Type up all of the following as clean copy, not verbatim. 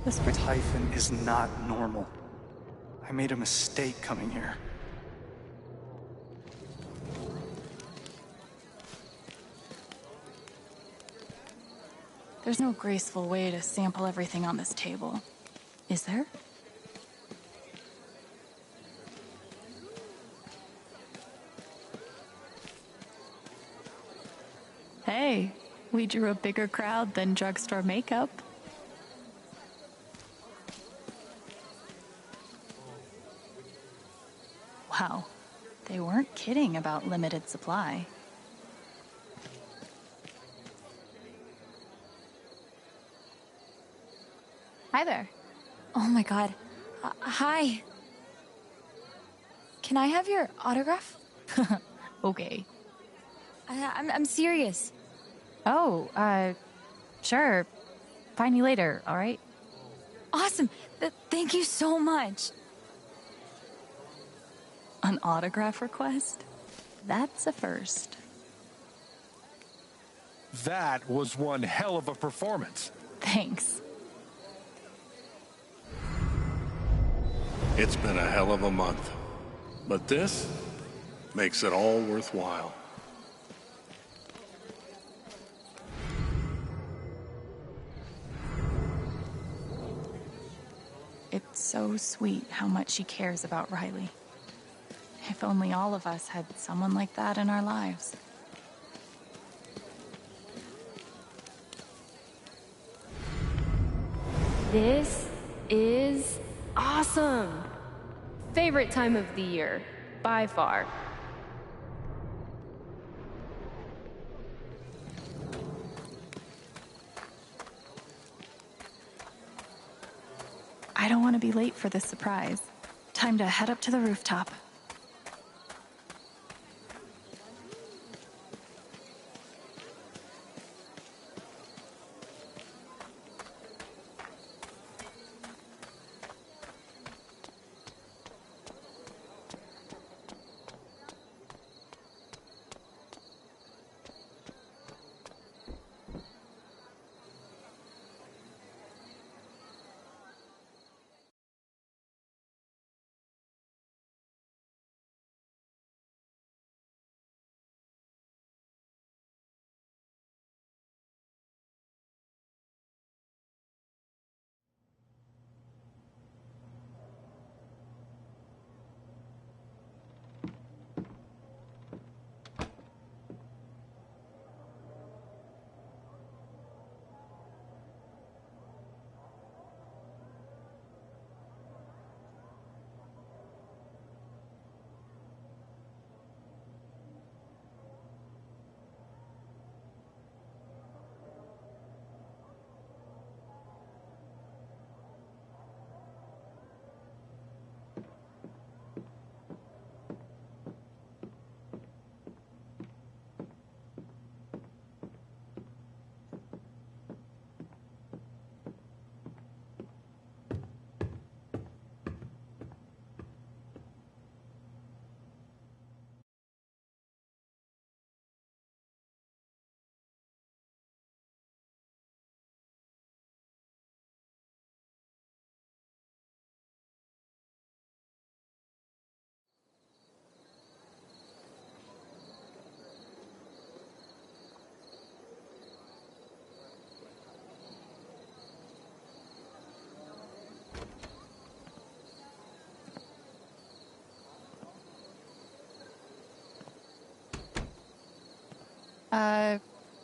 Typhon is not normal. I made a mistake coming here. There's no graceful way to sample everything on this table, is there? Hey, we drew a bigger crowd than drugstore makeup. Wow, they weren't kidding about limited supply. Hi there. Oh my god. Hi. Can I have your autograph? Okay. I'm serious. Oh, sure. Find me later, all right? Awesome. Thank you so much. An autograph request? That's a first. That was one hell of a performance. Thanks. It's been a hell of a month, but this makes it all worthwhile. It's so sweet how much she cares about Riley. If only all of us had someone like that in our lives. This is awesome. Favorite time of the year, by far. I don't want to be late for this surprise. Time to head up to the rooftop.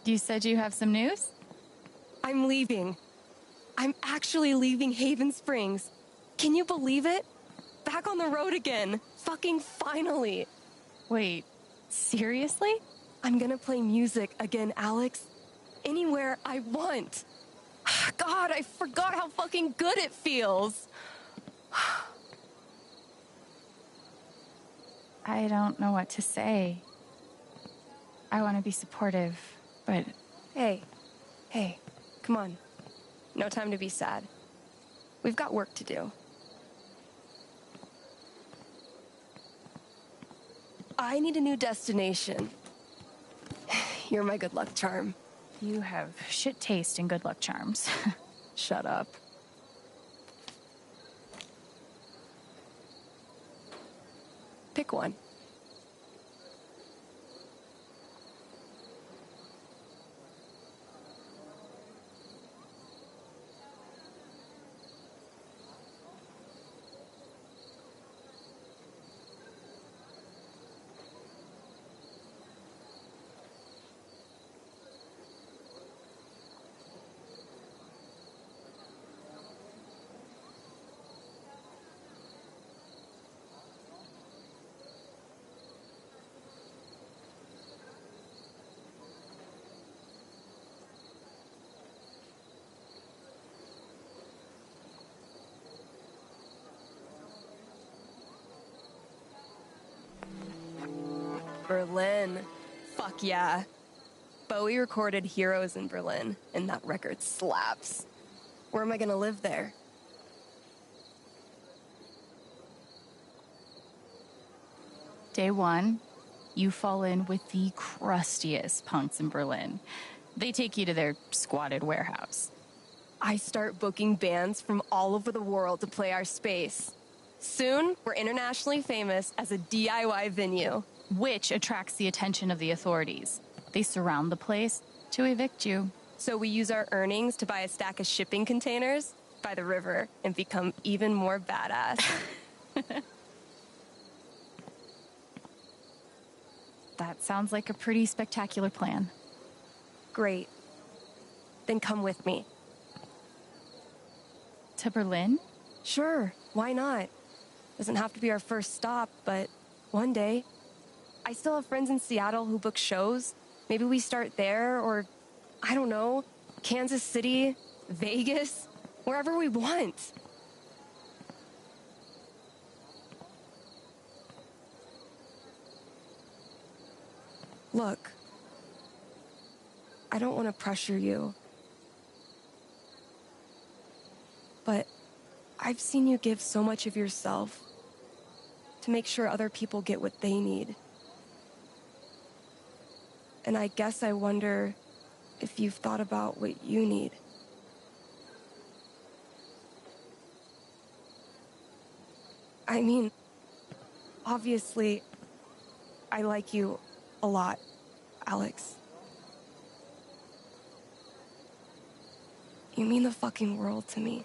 You said you have some news? I'm leaving. I'm actually leaving Haven Springs. Can you believe it? Back on the road again. Fucking finally. Wait, seriously? I'm gonna play music again, Alex. Anywhere I want. God, I forgot how fucking good it feels. I don't know what to say. I want to be supportive, but... Hey, come on. No time to be sad. We've got work to do. I need a new destination. You're my good luck charm. You have shit taste in good luck charms. Shut up. Pick one. Berlin. Fuck yeah. Bowie recorded Heroes in Berlin, and that record slaps. Where am I gonna live there? Day one, you fall in with the crustiest punks in Berlin. They take you to their squatted warehouse. I start booking bands from all over the world to play our space. Soon, we're internationally famous as a DIY venue. Which attracts the attention of the authorities. They surround the place to evict you. So we use our earnings to buy a stack of shipping containers by the river and become even more badass. That sounds like a pretty spectacular plan. Great. Then come with me. To Berlin? Sure, why not? Doesn't have to be our first stop, but one day. I still have friends in Seattle who book shows. Maybe we start there, or, I don't know, Kansas City, Vegas, wherever we want. Look, I don't want to pressure you, but I've seen you give so much of yourself to make sure other people get what they need. And I guess I wonder if you've thought about what you need. I mean, obviously, I like you a lot, Alex. You mean the fucking world to me.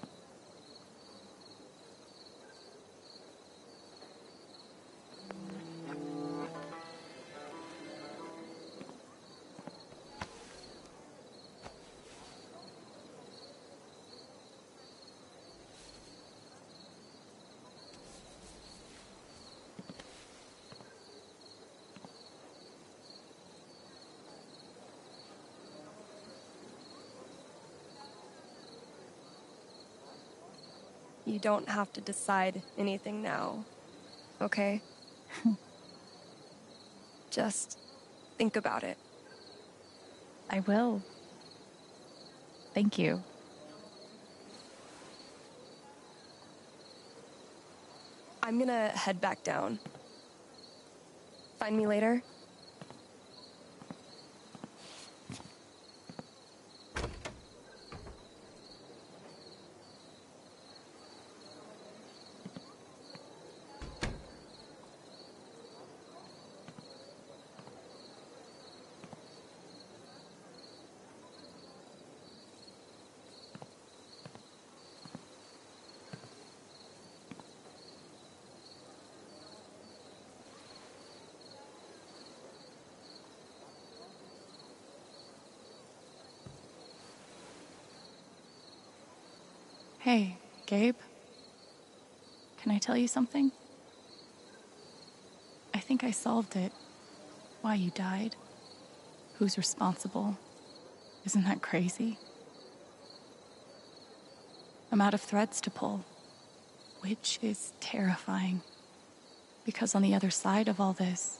You don't have to decide anything now, okay? Just think about it. I will. Thank you. I'm gonna head back down. Find me later? Hey, Gabe. Can I tell you something? I think I solved it. Why you died. Who's responsible. Isn't that crazy? I'm out of threads to pull, which is terrifying. Because on the other side of all this,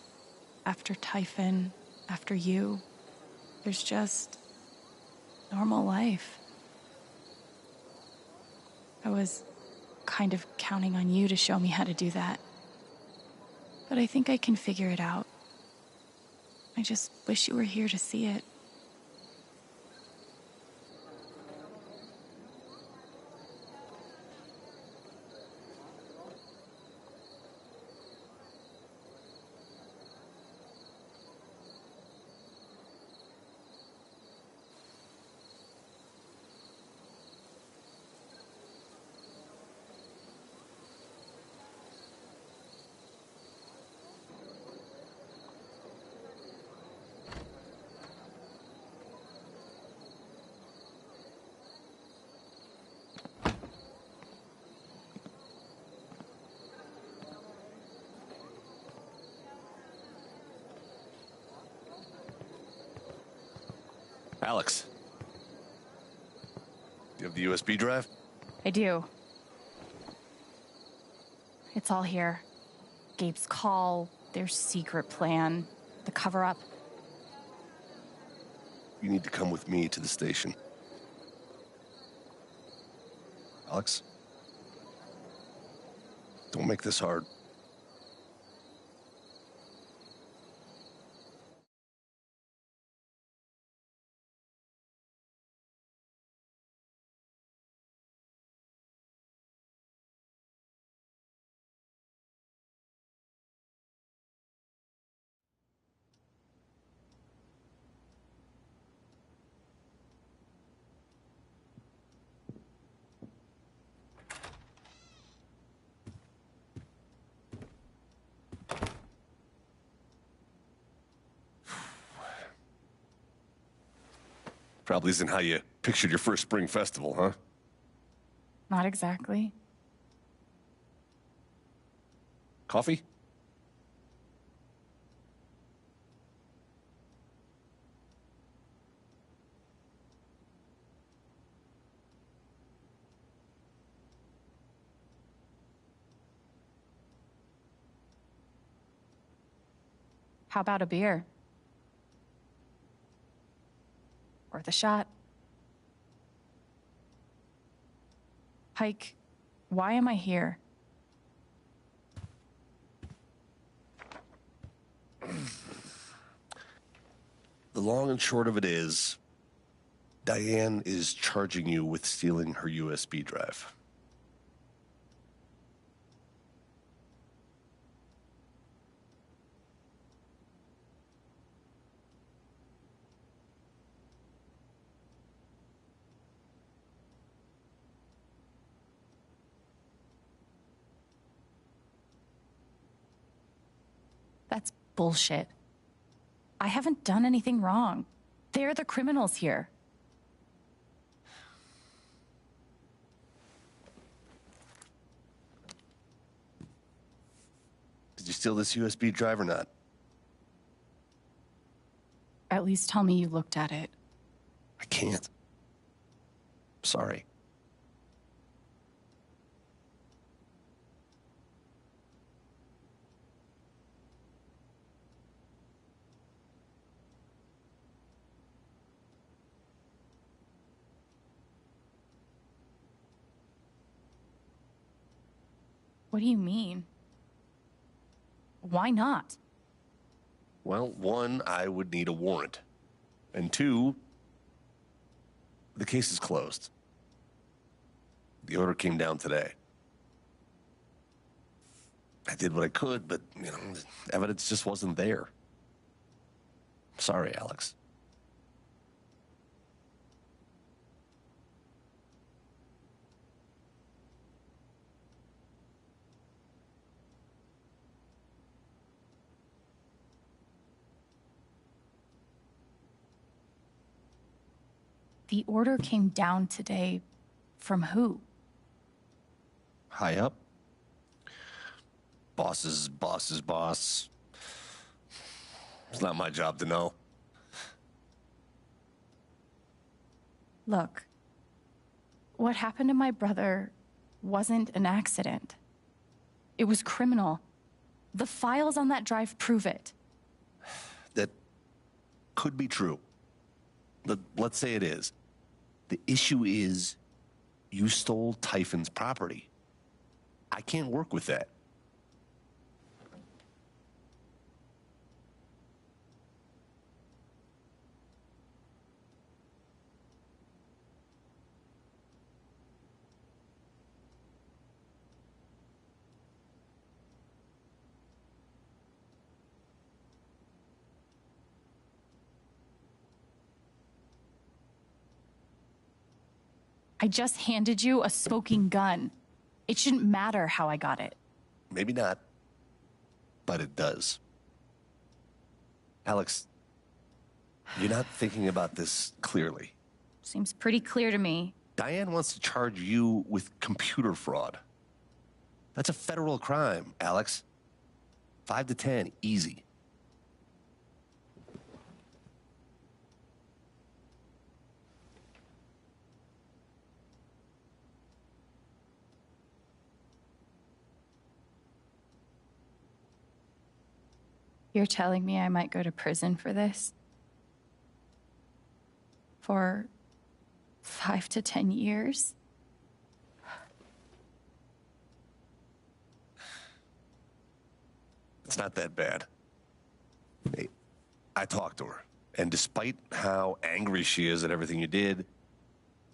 after Typhon, after you, there's just normal life. I was kind of counting on you to show me how to do that. But I think I can figure it out. I just wish you were here to see it. Alex. You have the USB drive? I do. It's all here. Gabe's call, their secret plan, the cover-up. You need to come with me to the station. Alex? Don't make this hard. Probably isn't how you pictured your first spring festival, huh? Not exactly. Coffee? How about a beer? Worth a shot. Hike, why am I here? The long and short of it is, Diane is charging you with stealing her USB drive. That's bullshit. I haven't done anything wrong. They're the criminals here. Did you steal this USB drive or not? At least tell me you looked at it. I can't. Sorry. What do you mean? Why not? Well, one, I would need a warrant. And two, the case is closed. The order came down today. I did what I could, but, the evidence just wasn't there. Sorry, Alex. The order came down today from who? High up. Boss's boss's boss. It's not my job to know. Look, what happened to my brother wasn't an accident. It was criminal. The files on that drive prove it. That could be true. Let's say it is. The issue is, you stole Typhon's property. I can't work with that. I just handed you a smoking gun. It shouldn't matter how I got it. Maybe not, but it does. Alex, you're not thinking about this clearly. Seems pretty clear to me. Diane wants to charge you with computer fraud. That's a federal crime, Alex. 5 to 10, easy. You're telling me I might go to prison for this? For 5 to 10 years? It's not that bad. Hey, I talked to her, and despite how angry she is at everything you did,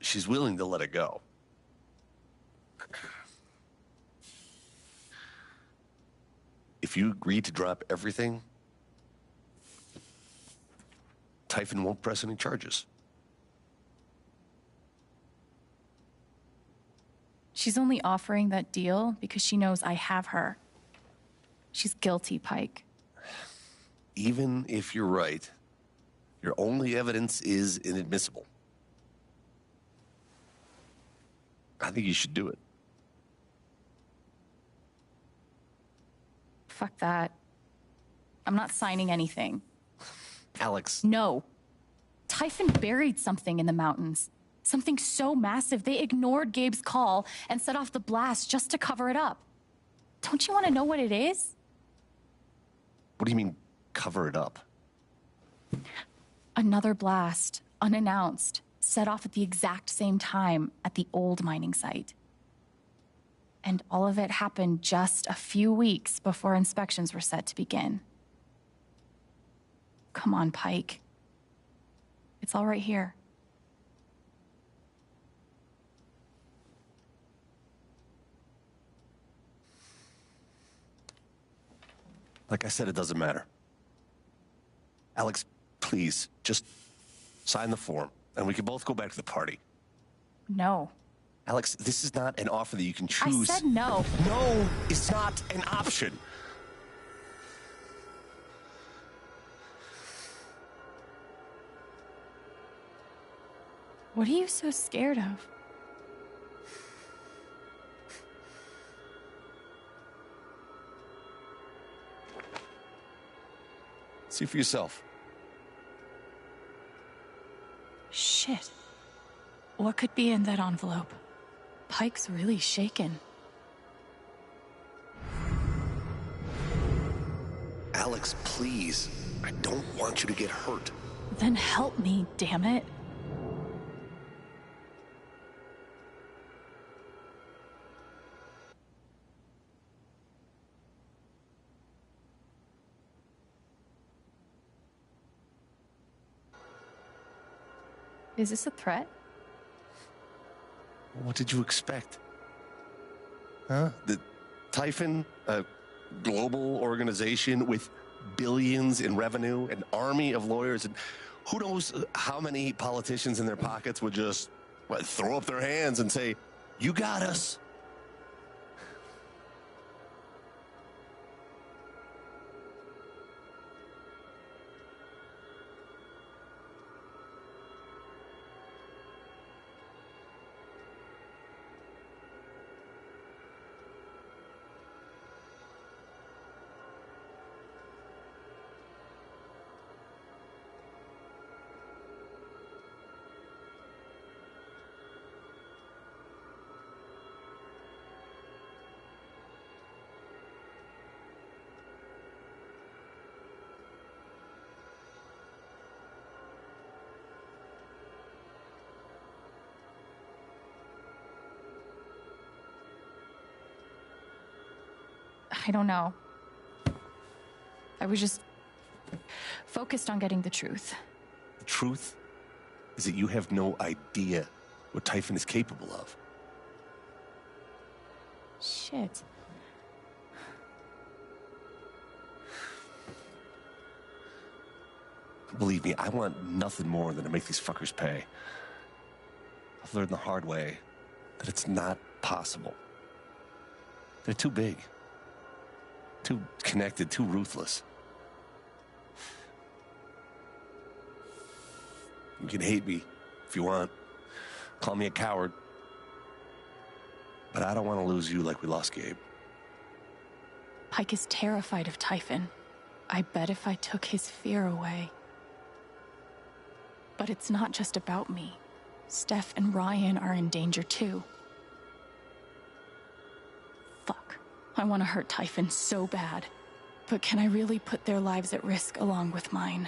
she's willing to let it go. If you agree to drop everything, Typhon won't press any charges. She's only offering that deal because she knows I have her. She's guilty, Pike. Even if you're right, your only evidence is inadmissible. I think you should do it. Fuck that. I'm not signing anything. Alex. No. Typhon buried something in the mountains. Something so massive, they ignored Gabe's call and set off the blast just to cover it up. Don't you want to know what it is? What do you mean, cover it up? Another blast, unannounced, set off at the exact same time at the old mining site. And all of it happened just a few weeks before inspections were set to begin. Come on, Pike. It's all right here. Like I said, it doesn't matter. Alex, please, just sign the form, and we can both go back to the party. No. Alex, this is not an offer that you can choose. I said no. No is not an option. What are you so scared of? See for yourself. Shit. What could be in that envelope? Pike's really shaken. Alex, please. I don't want you to get hurt. Then help me, damn it. Is this a threat? What did you expect? Huh? The Typhon, a global organization with billions in revenue, an army of lawyers, and who knows how many politicians in their pockets would just throw up their hands and say, "You got us." I don't know. I was just focused on getting the truth. The truth is that you have no idea what Typhon is capable of. Shit. Believe me, I want nothing more than to make these fuckers pay. I've learned the hard way that it's not possible. They're too big. Too connected, too ruthless. You can hate me if you want. Call me a coward. But I don't want to lose you like we lost Gabe. Pike is terrified of Typhon. I bet if I took his fear away. But it's not just about me. Steph and Ryan are in danger too. Fuck. I want to hurt Typhon so bad. But can I really put their lives at risk along with mine?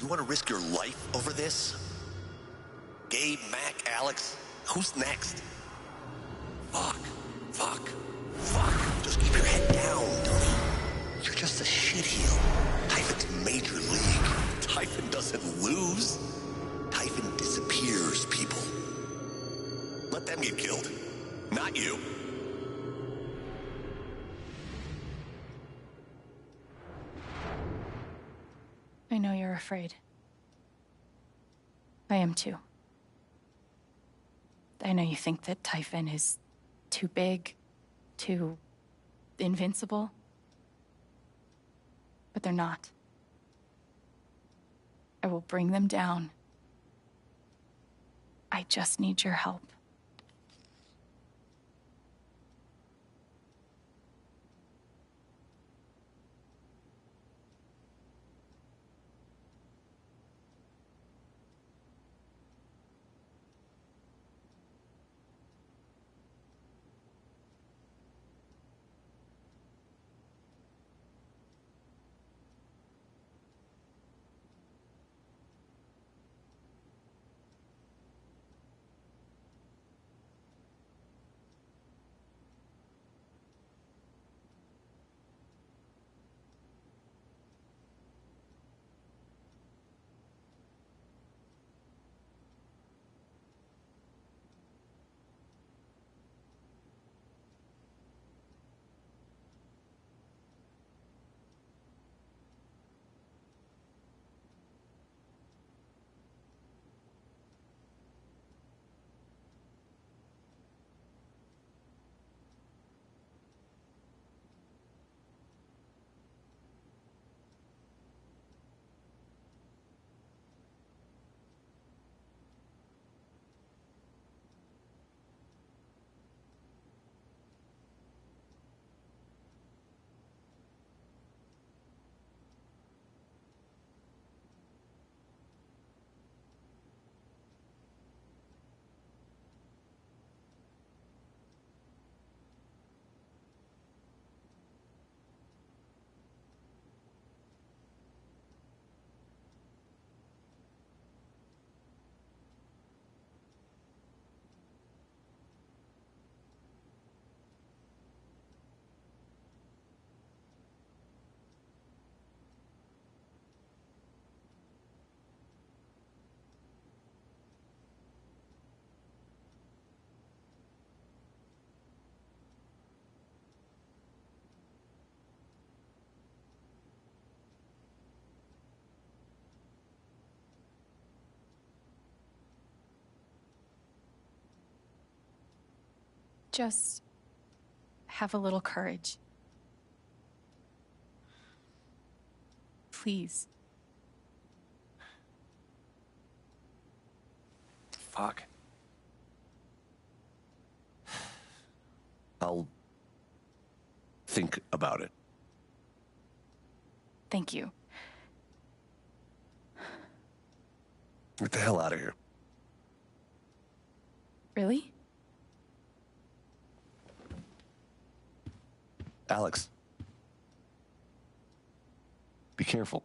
You want to risk your life over this? Gabe, Mac, Alex, who's next? Fuck. Just keep your head down, dummy. You're just a shitheel. Typhon's major league. Typhon doesn't lose. Typhon disappears people. Let them get killed, not you. I know you're afraid. I am too. I know you think that Typhon is too big, too invincible. But they're not. I will bring them down. I just need your help. Just have a little courage. Please. Fuck. I'll think about it. Thank you. Get the hell out of here. Really? Alex. Be careful.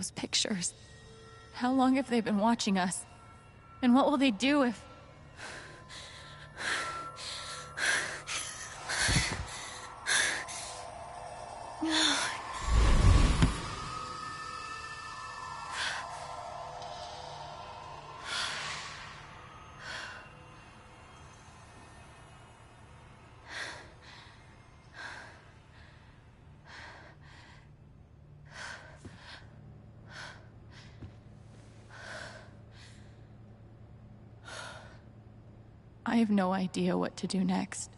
Those pictures. How long have they been watching us? And what will they do if... I have no idea what to do next.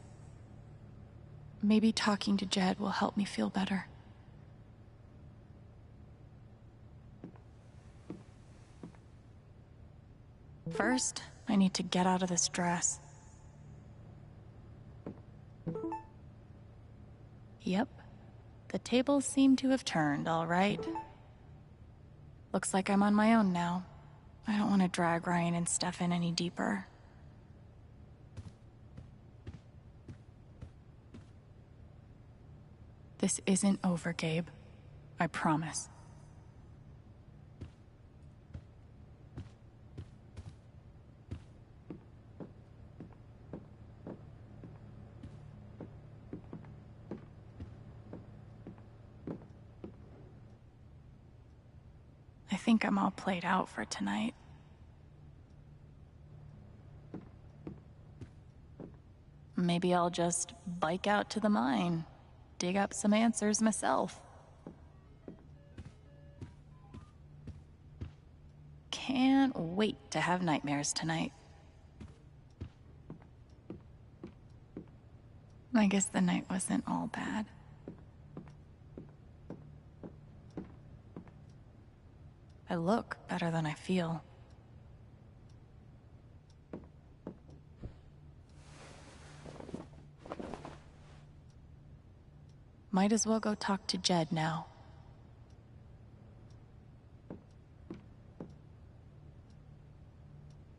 Maybe talking to Jed will help me feel better. First, I need to get out of this dress. Yep, the tables seem to have turned, all right. Looks like I'm on my own now. I don't want to drag Ryan and Stefan any deeper. This isn't over, Gabe. I promise. I think I'm all played out for tonight. Maybe I'll just bike out to the mine. Dig up some answers myself. Can't wait to have nightmares tonight. I guess the night wasn't all bad. I look better than I feel. Might as well go talk to Jed now.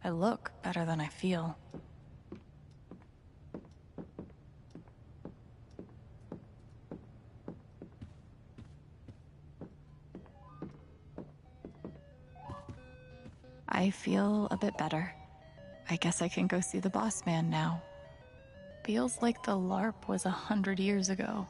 I look better than I feel. I feel a bit better. I guess I can go see the boss man now. Feels like the LARP was 100 years ago.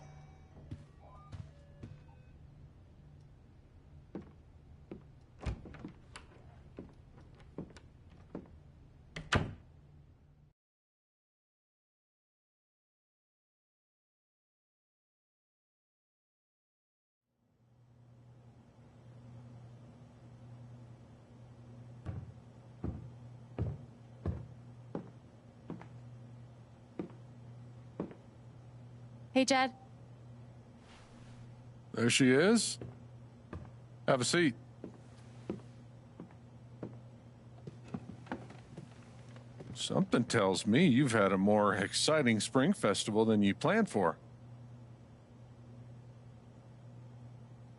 Hey, Jed. There she is. Have a seat. Something tells me you've had a more exciting spring festival than you planned for.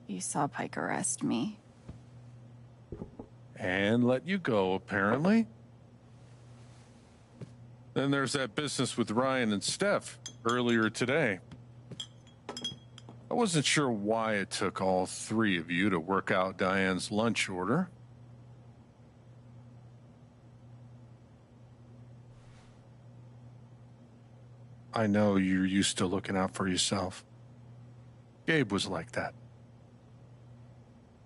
You saw Pike arrest me. And let you go, apparently. Then there's that business with Ryan and Steph earlier today. I wasn't sure why it took all three of you to work out Diane's lunch order. I know you're used to looking out for yourself. Gabe was like that.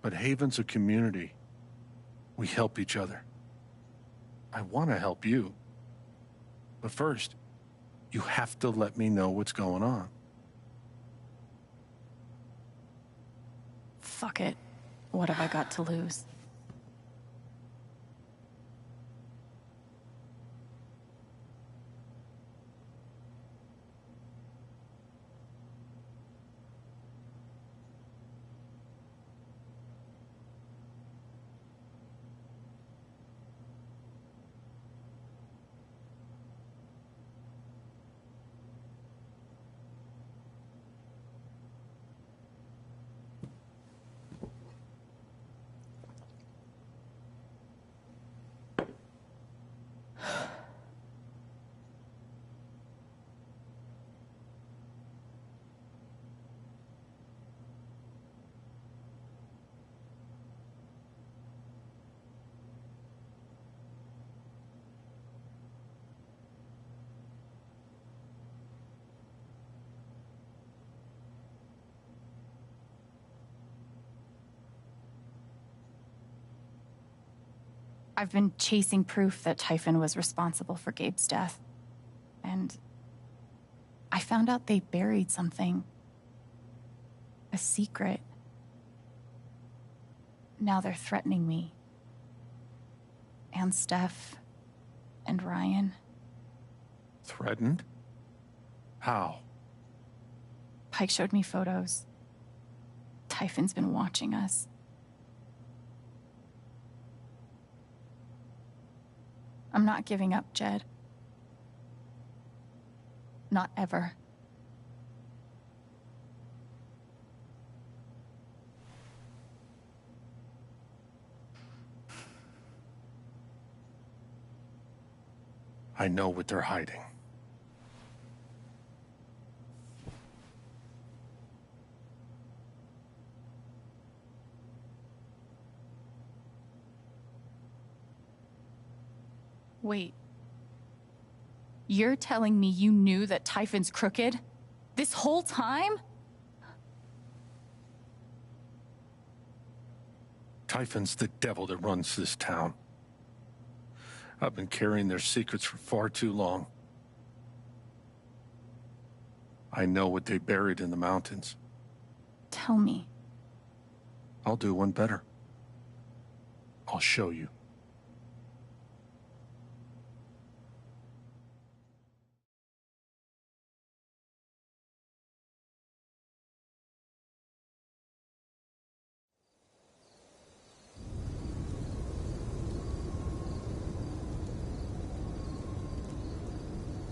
But Haven's a community. We help each other. I want to help you. But first, you have to let me know what's going on. Fuck it. What have I got to lose? I've been chasing proof that Typhon was responsible for Gabe's death. And I found out they buried something. A secret. Now they're threatening me. And Steph. And Ryan. Threatened? How? Pike showed me photos. Typhon's been watching us. I'm not giving up, Jed. Not ever. I know what they're hiding. Wait. You're telling me you knew that Typhon's crooked? This whole time? Typhon's the devil that runs this town. I've been carrying their secrets for far too long. I know what they buried in the mountains. Tell me. I'll do one better. I'll show you.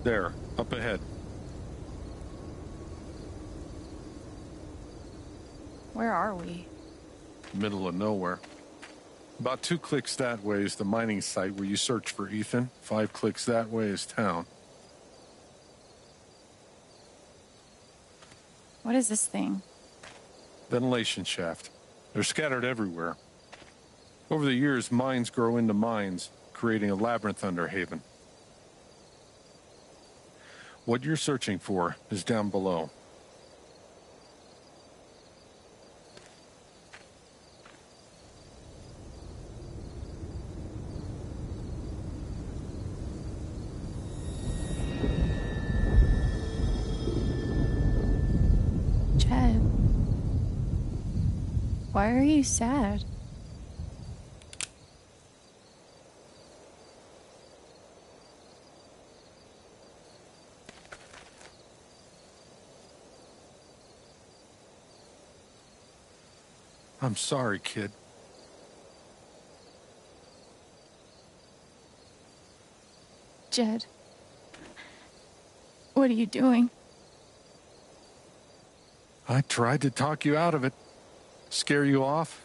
There, up ahead. Where are we? Middle of nowhere. About 2 clicks that way is the mining site where you search for Ethan. 5 clicks that way is town. What is this thing? Ventilation shaft. They're scattered everywhere. Over the years, mines grow into mines, creating a labyrinth under Haven. What you're searching for is down below. Jed. Why are you sad? I'm sorry, kid. Jed. What are you doing? I tried to talk you out of it. Scare you off.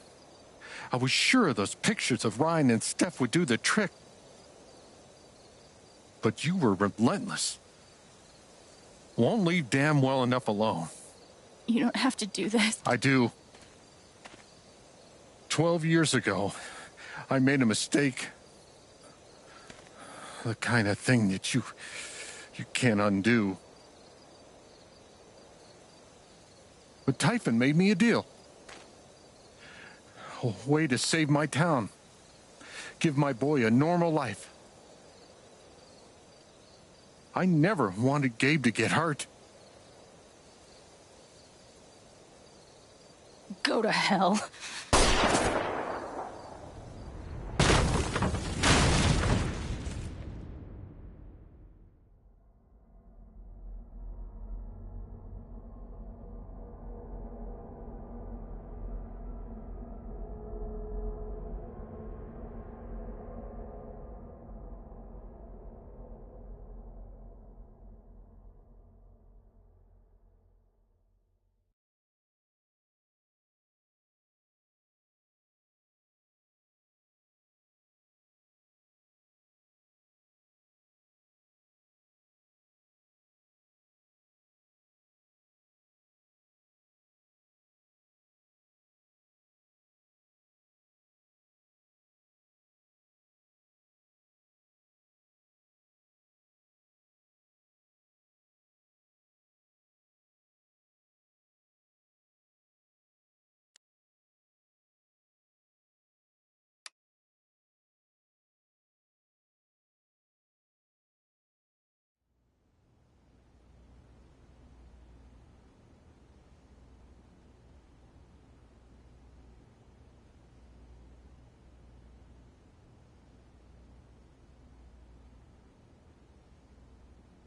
I was sure those pictures of Ryan and Steph would do the trick. But you were relentless. Won't leave damn well enough alone. You don't have to do this. I do. 12 years ago, I made a mistake. The kind of thing that you can't undo. But Typhon made me a deal. A way to save my town. Give my boy a normal life. I never wanted Gabe to get hurt. Go to hell.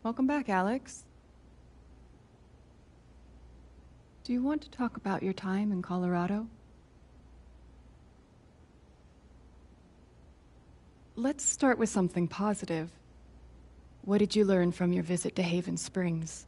Welcome back, Alex. Do you want to talk about your time in Colorado? Let's start with something positive. What did you learn from your visit to Haven Springs?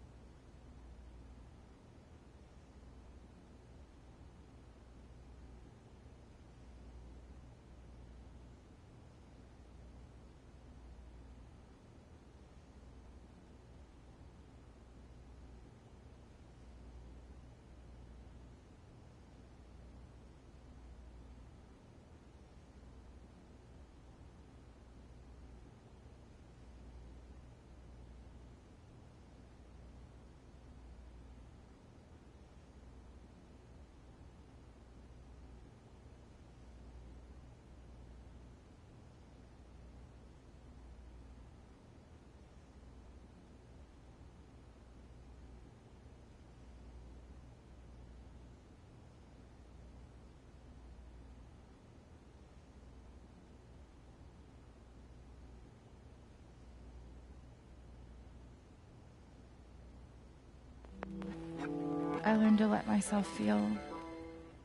I learned to let myself feel,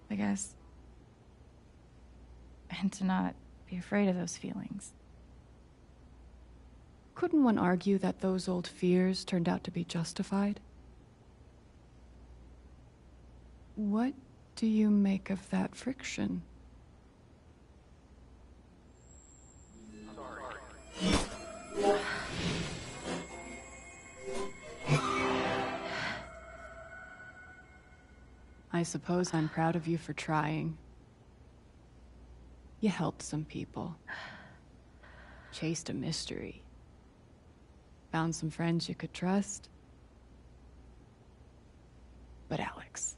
I guess. And to not be afraid of those feelings. Couldn't one argue that those old fears turned out to be justified? What do you make of that friction? I suppose I'm proud of you for trying. You helped some people. Chased a mystery. Found some friends you could trust. But Alex,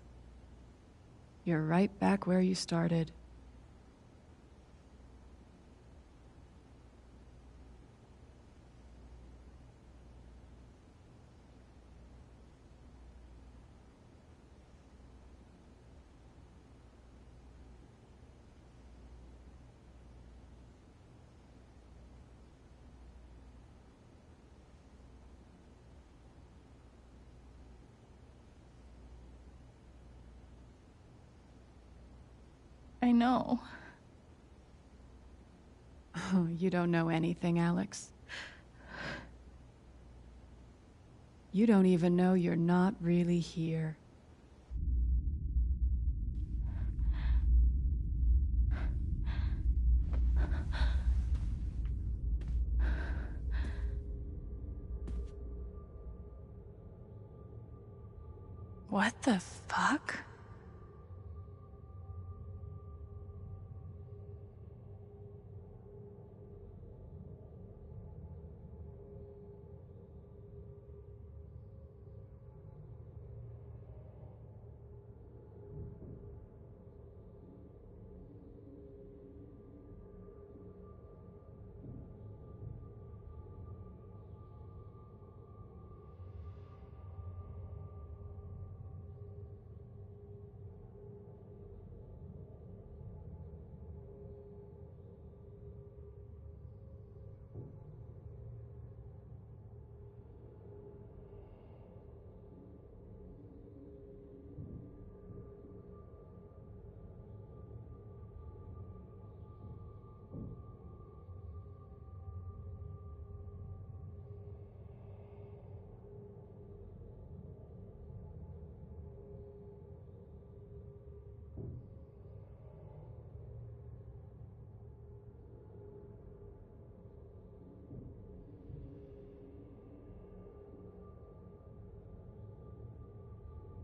you're right back where you started. I know. Oh, you don't know anything, Alex. You don't even know you're not really here. What the fuck?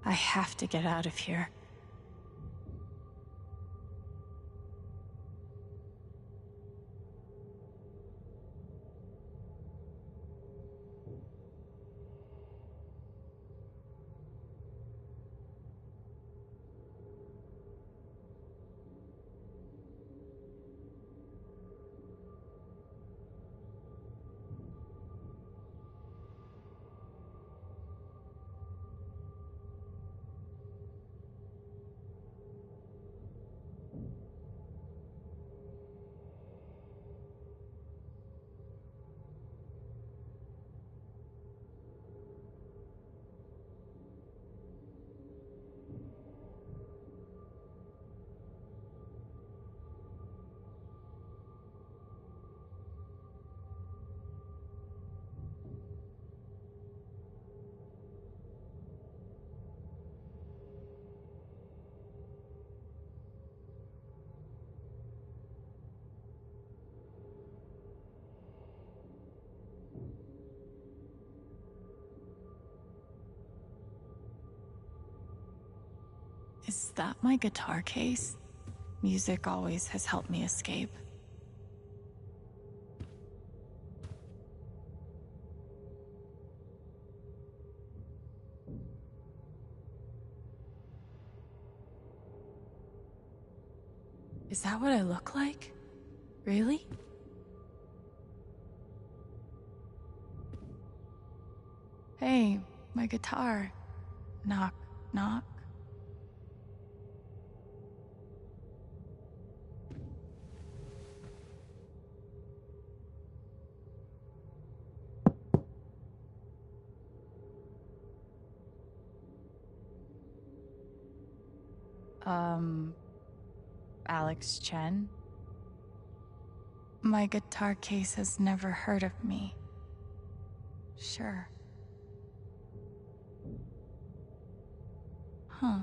I have to get out of here. Is that my guitar case? Music always has helped me escape. Is that what I look like? Really? Hey, my guitar. Knock, knock. Alex Chen? My guitar case has never heard of me. Sure. Huh.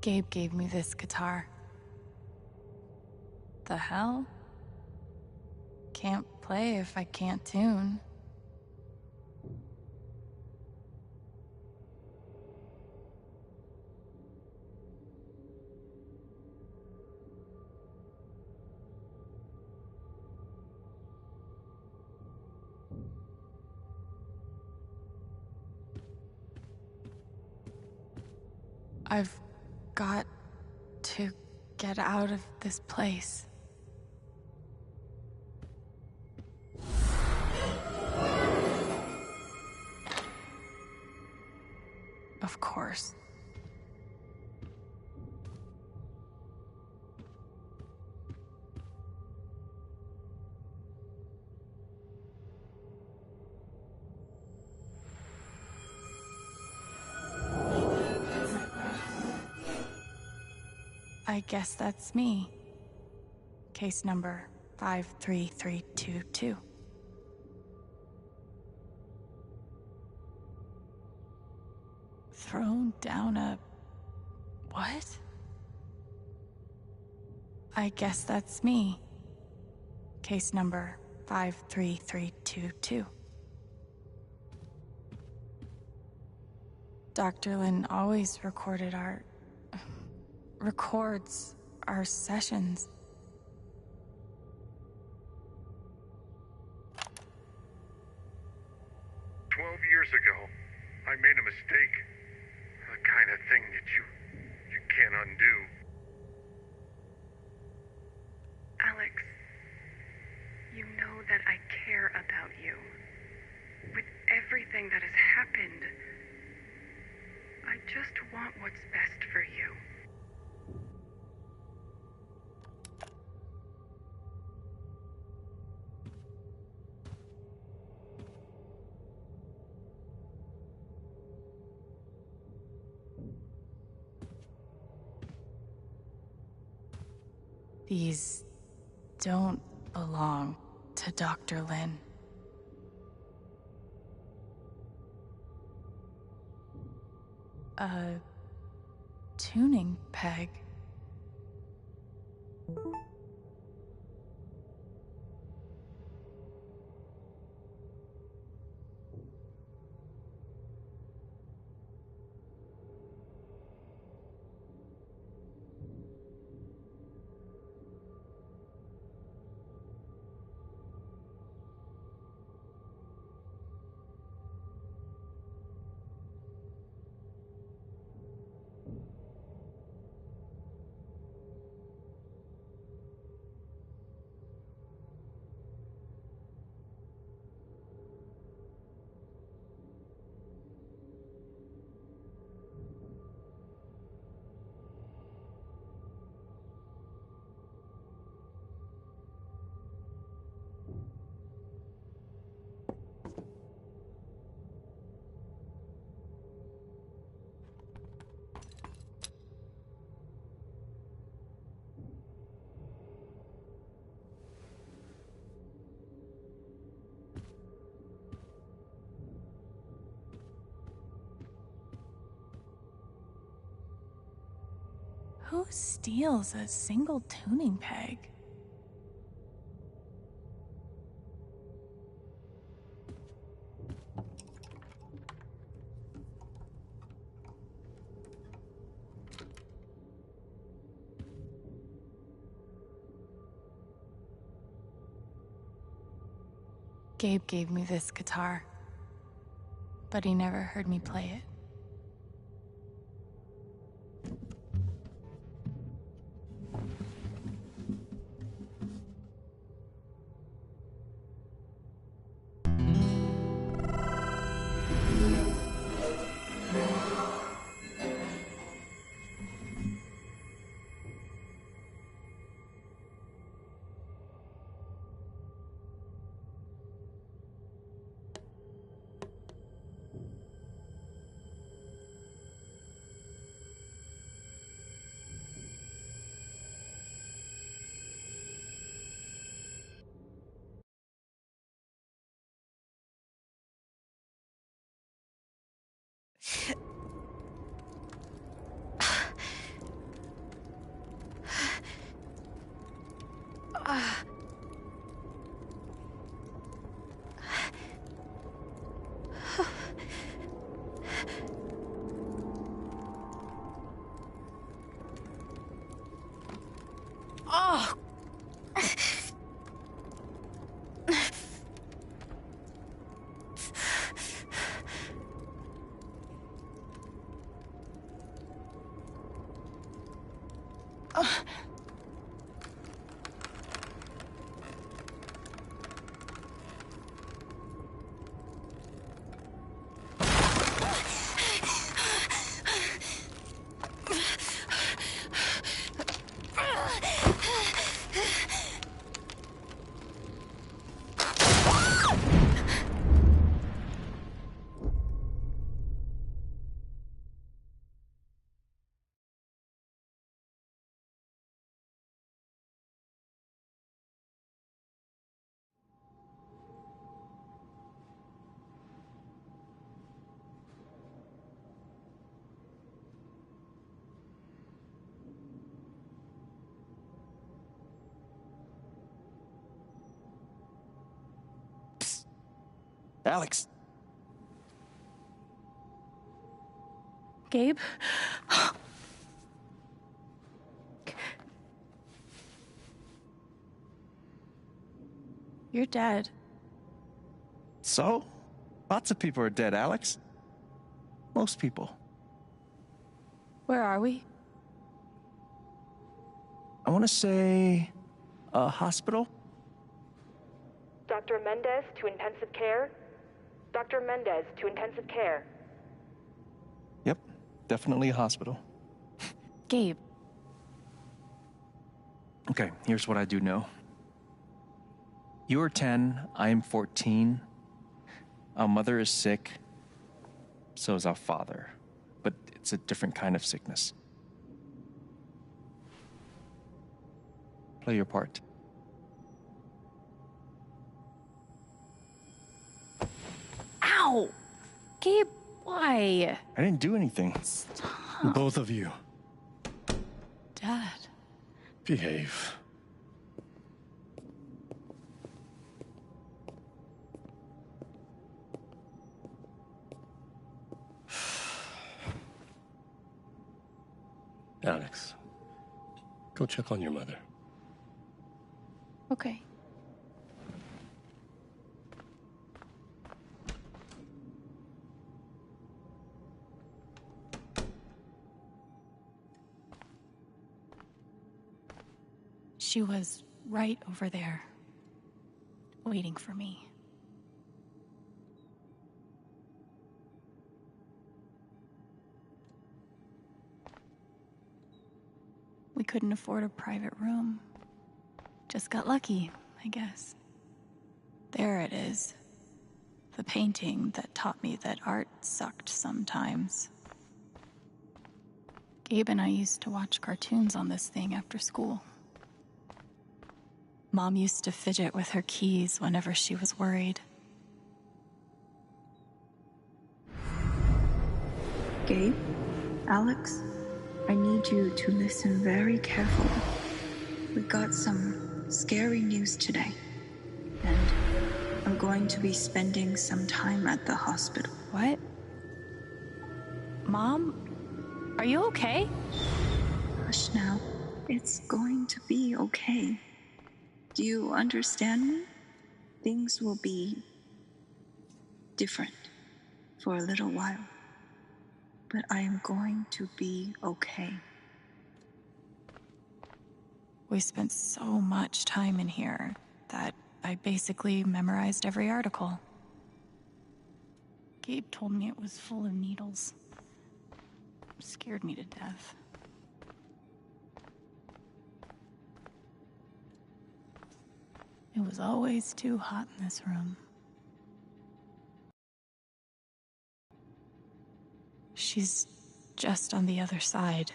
Gabe gave me this guitar. The hell? Can't play if I can't tune. I've got to get out of this place. Of course. I guess that's me. Case number 53322. Thrown down a... what? I guess that's me. Case number 53322. Dr. Lin always records our sessions. "12 years ago, I made a mistake. The kind of thing that you can't undo." Alex, you know that I care about you. With everything that has happened, I just want what's best for you. These don't belong to Dr. Lin. A tuning peg. Who steals a single tuning peg? Gabe gave me this guitar, but he never heard me play it. Oh! Alex. Gabe? You're dead. So? Lots of people are dead, Alex. Most people. Where are we? I want to say a hospital. Dr. Mendez to intensive care. Dr. Mendez to intensive care. Yep, definitely a hospital. Gabe. Okay, here's what I do know. You are 10, I am 14. Our mother is sick. So is our father. But it's a different kind of sickness. Play your part. Ow! Gabe, why? I didn't do anything. Stop. Both of you. Dad. Behave. Alex, go check on your mother. Okay. She was right over there, waiting for me. We couldn't afford a private room. Just got lucky, I guess. There it is. The painting that taught me that art sucked sometimes. Gabe and I used to watch cartoons on this thing after school. Mom used to fidget with her keys whenever she was worried. Gabe? Alex? I need you to listen very carefully. We got some scary news today, and I'm going to be spending some time at the hospital. What? Mom? Are you okay? Hush now. It's going to be okay. Do you understand me? Things will be different for a little while, but I am going to be okay. We spent so much time in here that I basically memorized every article. Gabe told me it was full of needles. Scared me to death. It was always too hot in this room. She's just on the other side.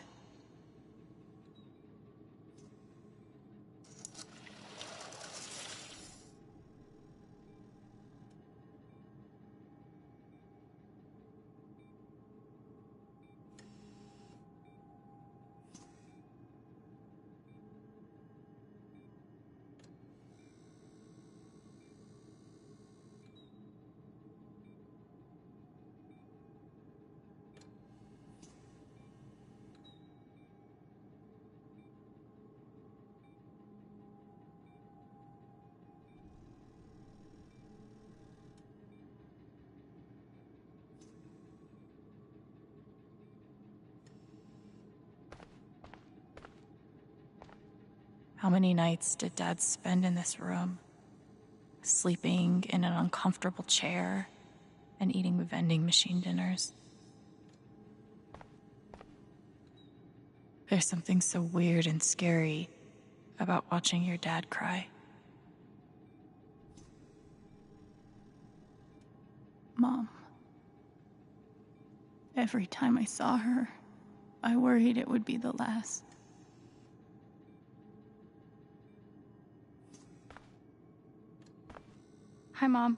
How many nights did Dad spend in this room? Sleeping in an uncomfortable chair and eating vending machine dinners. There's something so weird and scary about watching your dad cry. Mom. Every time I saw her, I worried it would be the last. Hi, Mom.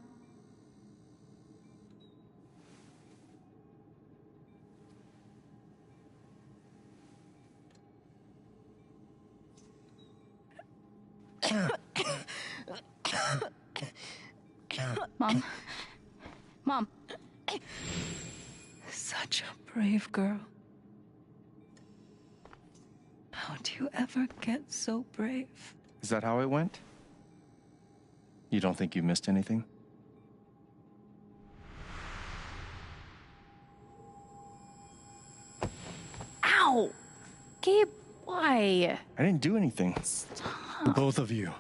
Mom. Mom. Such a brave girl. How do you ever get so brave? Is that how it went? You don't think you missed anything? Ow! Gabe, why? I didn't do anything. Stop. Both of you.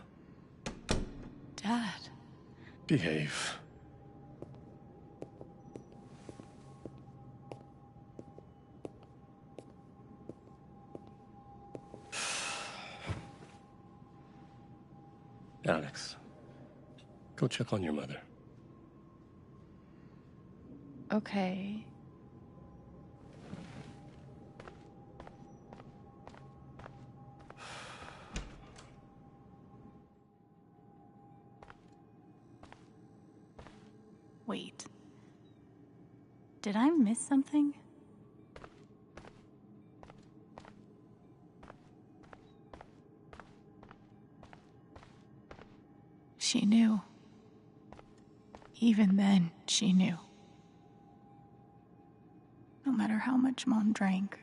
Dad. Behave. Alex, go check on your mother. Okay. Wait. Did I miss something? She knew. Even then, she knew. No matter how much Mom drank,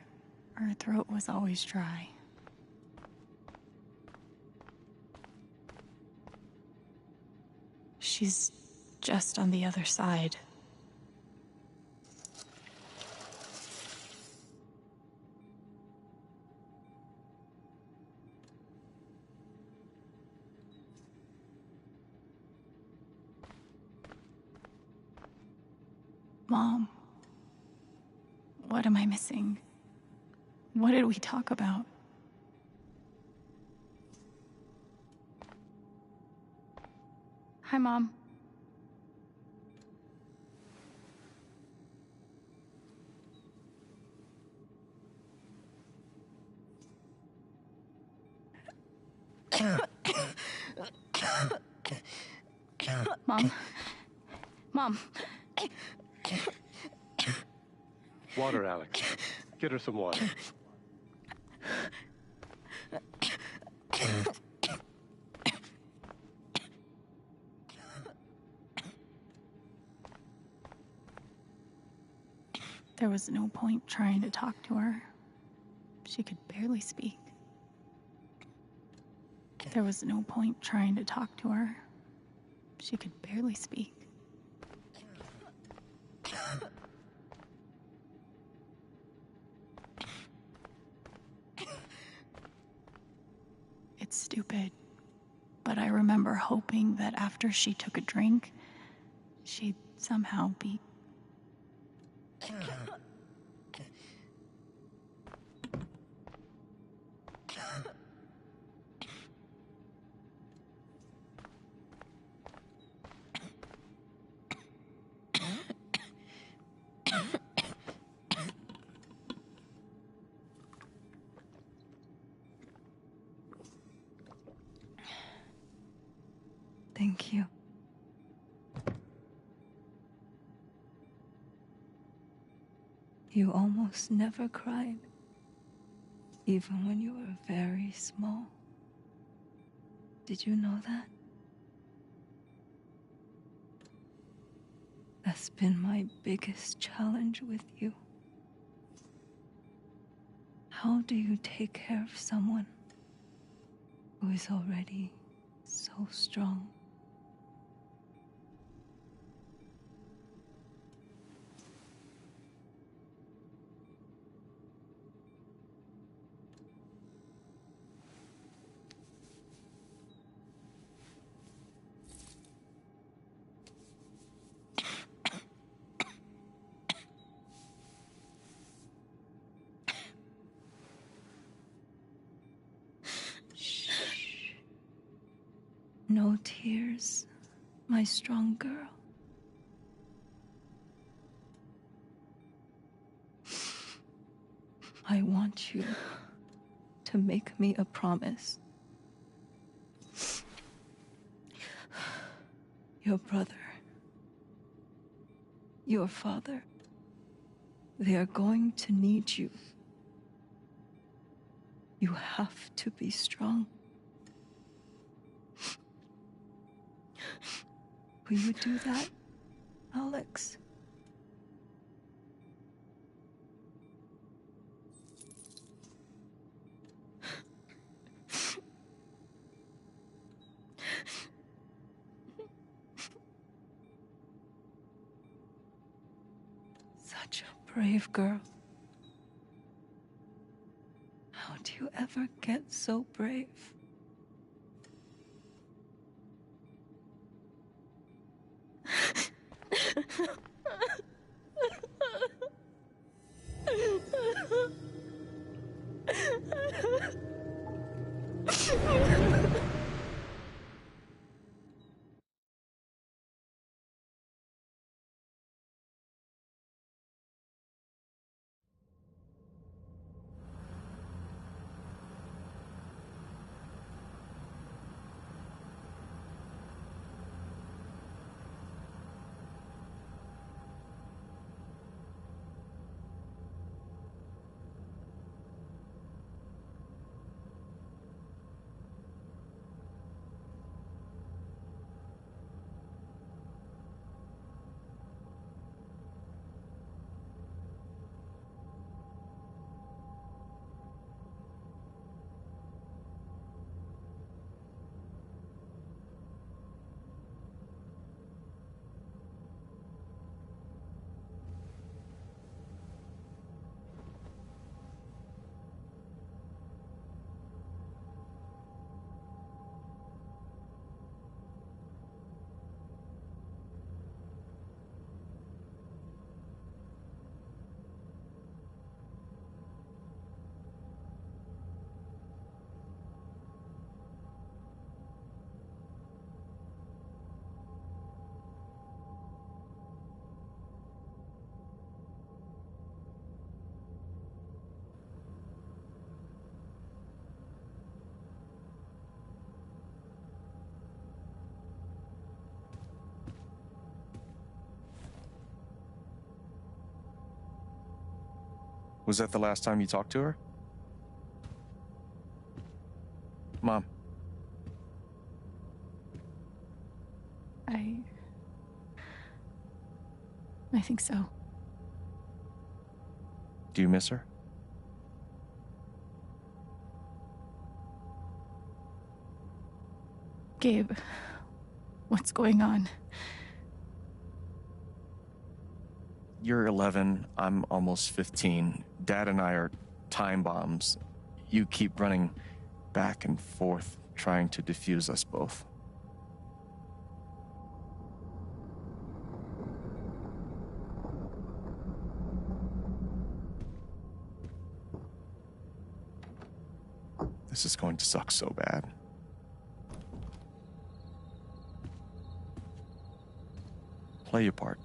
her throat was always dry. She's just on the other side. Mom, what am I missing? What did we talk about? Hi, Mom. Mom. Mom. Water, Alex. Get her some water. There was no point trying to talk to her. She could barely speak. There was no point trying to talk to her. She could barely speak. It's stupid, but I remember hoping that after she took a drink, she'd somehow be... Thank you. You almost never cried, even when you were very small. Did you know that? That's been my biggest challenge with you. How do you take care of someone who is already so strong? No tears, my strong girl. I want you to make me a promise. Your brother, your father, they are going to need you. You have to be strong. Will you do that, Alex? Such a brave girl. How do you ever get so brave? Was that the last time you talked to her? Mom. I think so. Do you miss her? Gabe, what's going on? You're 11, I'm almost 15. Dad and I are time bombs. You keep running back and forth, trying to defuse us both. This is going to suck so bad. Play your part.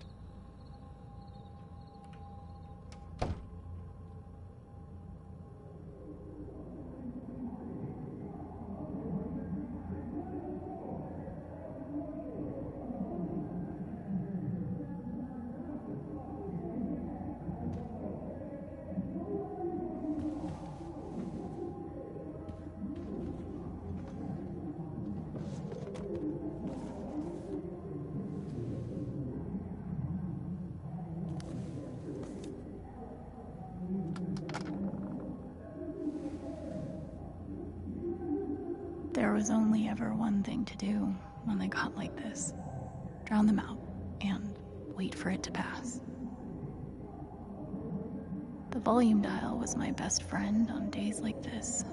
There was only ever one thing to do when they got like this. Drown them out and wait for it to pass. The volume dial was my best friend on days like this.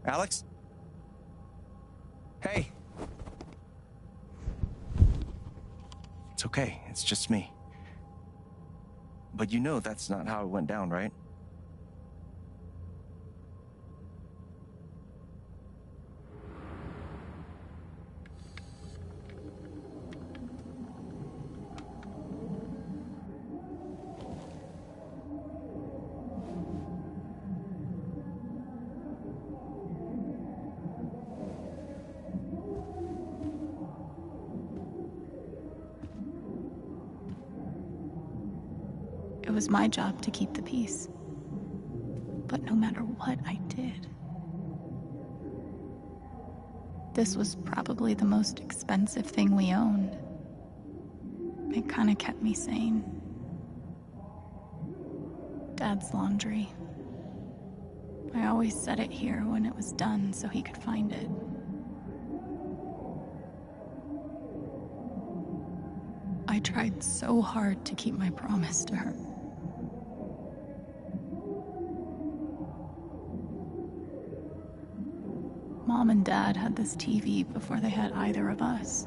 Alex? Hey. It's okay. It's just me. But you know that's not how it went down, right? It was my job to keep the peace. But no matter what I did, this was probably the most expensive thing we owned. It kind of kept me sane. Dad's laundry. I always set it here when it was done so he could find it. I tried so hard to keep my promise to her. Mom and Dad had this TV before they had either of us.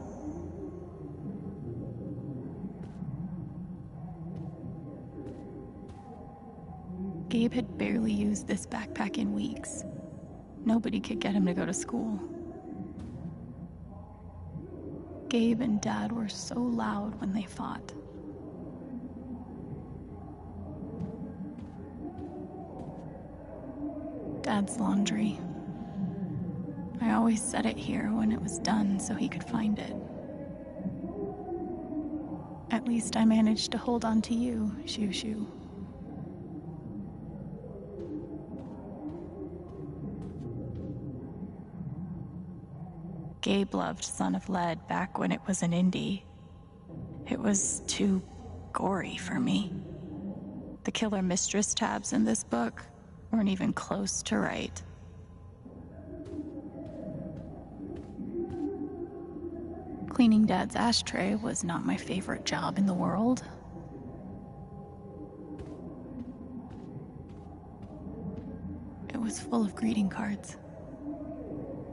Gabe had barely used this backpack in weeks. Nobody could get him to go to school. Gabe and Dad were so loud when they fought. Dad's laundry. I always set it here when it was done so he could find it. At least I managed to hold on to you, Shoo Shoo. Gabe loved Son of Lead back when it was an indie. It was too gory for me. The Killer Mistress tabs in this book weren't even close to right. Cleaning Dad's ashtray was not my favorite job in the world. It was full of greeting cards.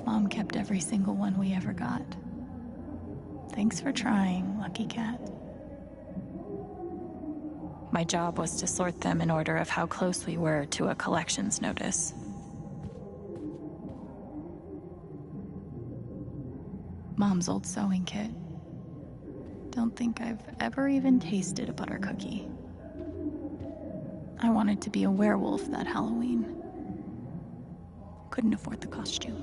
Mom kept every single one we ever got. Thanks for trying, Lucky Cat. My job was to sort them in order of how close we were to a collections notice. Mom's old sewing kit. Don't think I've ever even tasted a butter cookie. I wanted to be a werewolf that Halloween. Couldn't afford the costume.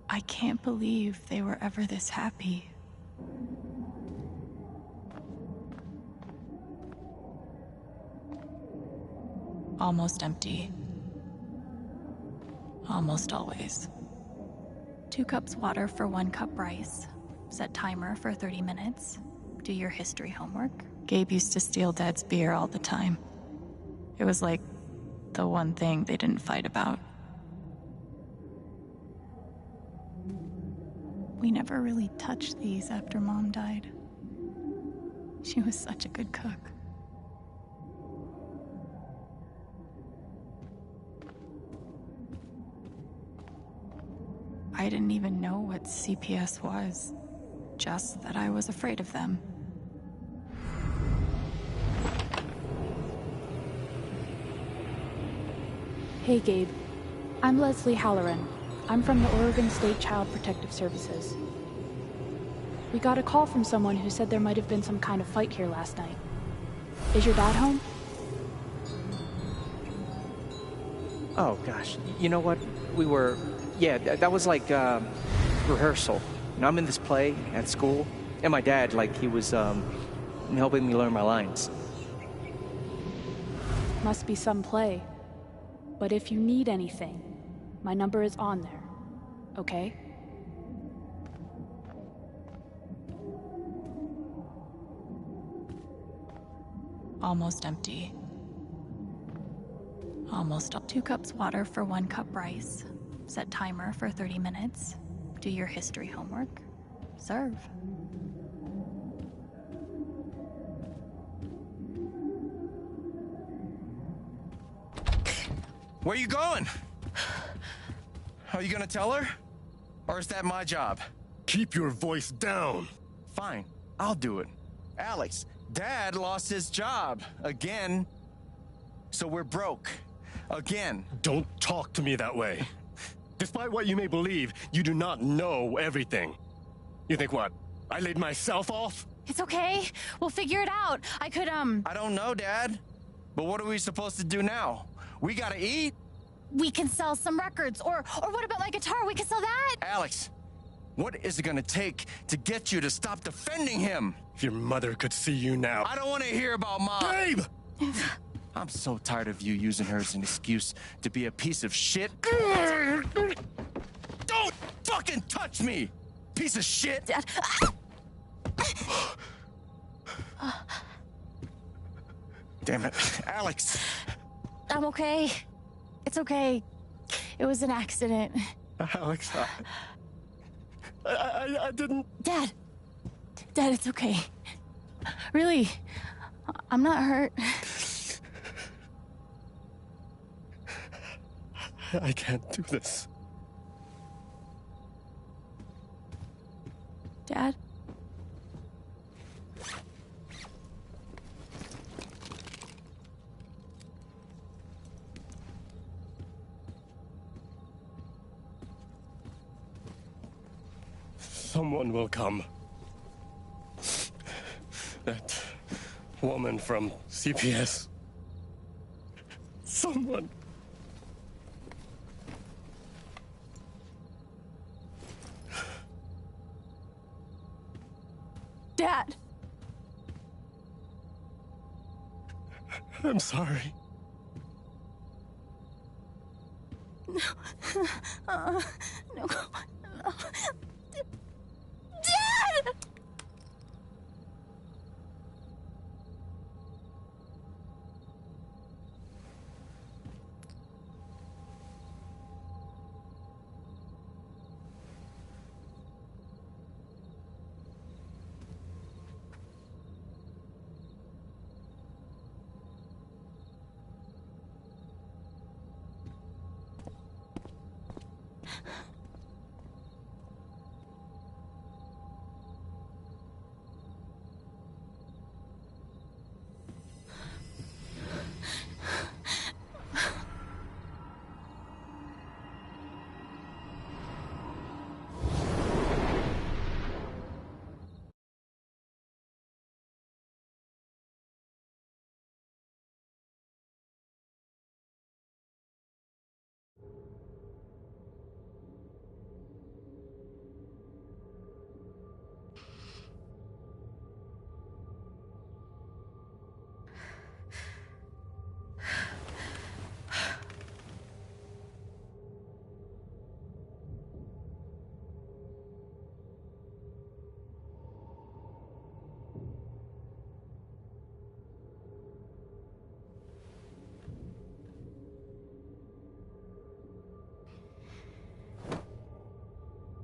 I can't believe they were ever this happy. Almost empty. Almost always. 2 cups water for 1 cup rice. Set timer for 30 minutes. Do your history homework. Gabe used to steal Dad's beer all the time. It was like the one thing they didn't fight about. We never really touched these after Mom died. She was such a good cook. I didn't even know what CPS was, just that I was afraid of them. Hey, Gabe. I'm Leslie Halloran. I'm from the Oregon State Child Protective Services. We got a call from someone who said there might have been some kind of fight here last night. Is your dad home? Oh, gosh. You know what? Yeah, that was like, rehearsal. I'm in this play at school, and my dad, he was, helping me learn my lines. Must be some play. But if you need anything, my number is on there, okay? Almost empty. Almost 2 cups water for 1 cup rice. Set timer for 30 minutes. Do your history homework. Serve. Where you going? Are you gonna tell her? Or is that my job? Keep your voice down. Fine, I'll do it. Alex, Dad lost his job. Again. So we're broke. Again. Don't talk to me that way. Despite what you may believe, you do not know everything. You think what? I laid myself off? It's okay. We'll figure it out. I don't know, Dad. But what are we supposed to do now? We gotta eat. We can sell some records. Or what about my guitar? We can sell that. Alex, what is it gonna take to get you to stop defending him? If your mother could see you now. I don't want to hear about Mom. Gabe! I'm so tired of you using her as an excuse to be a piece of shit. Don't fucking touch me, piece of shit! Dad. Damn it, Alex. I'm okay. It's okay. It was an accident. Alex, I didn't... Dad, it's okay. Really, I'm not hurt. I can't do this. Dad? Someone will come. That woman from CPS. Someone. Dad! I'm sorry. No. No. No. Dad!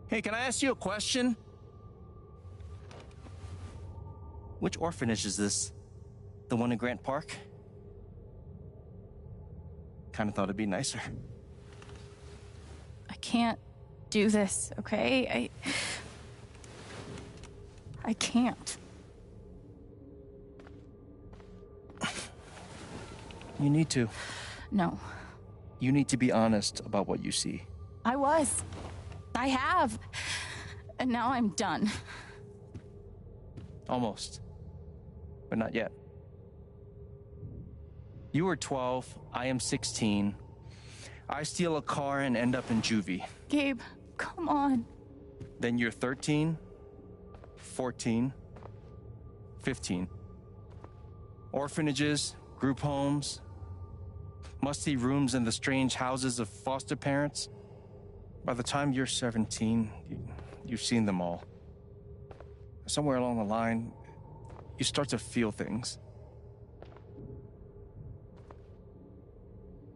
Hey, can I ask you a question? Which orphanage is this? The one in Grant Park? Kind of thought it'd be nicer. I can't do this, okay? I can't. You need to. No. You need to be honest about what you see. I was. I have. And now I'm done. Almost. But not yet. You were 12, I am 16. I steal a car and end up in juvie. Gabe, come on. Then you're 13, 14, 15. Orphanages, group homes, musty rooms in the strange houses of foster parents. By the time you're 17, you've seen them all. Somewhere along the line, you start to feel things.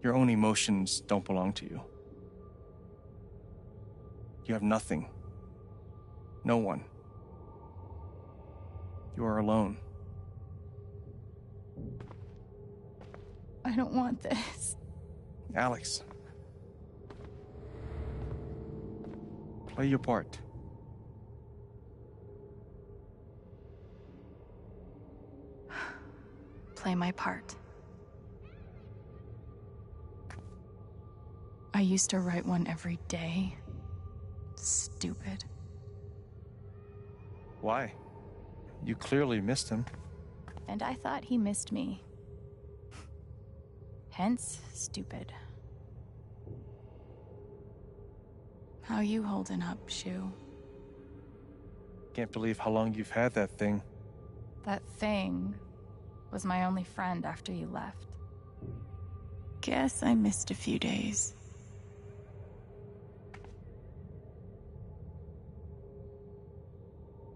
Your own emotions don't belong to you. You have nothing. No one. You are alone. I don't want this. Alex. Play your part. Play my part. I used to write one every day. Stupid. Why? You clearly missed him. And I thought he missed me. Hence, stupid. How you holding up, Shu? Can't believe how long you've had that thing. That thing was my only friend after you left. Guess I missed a few days.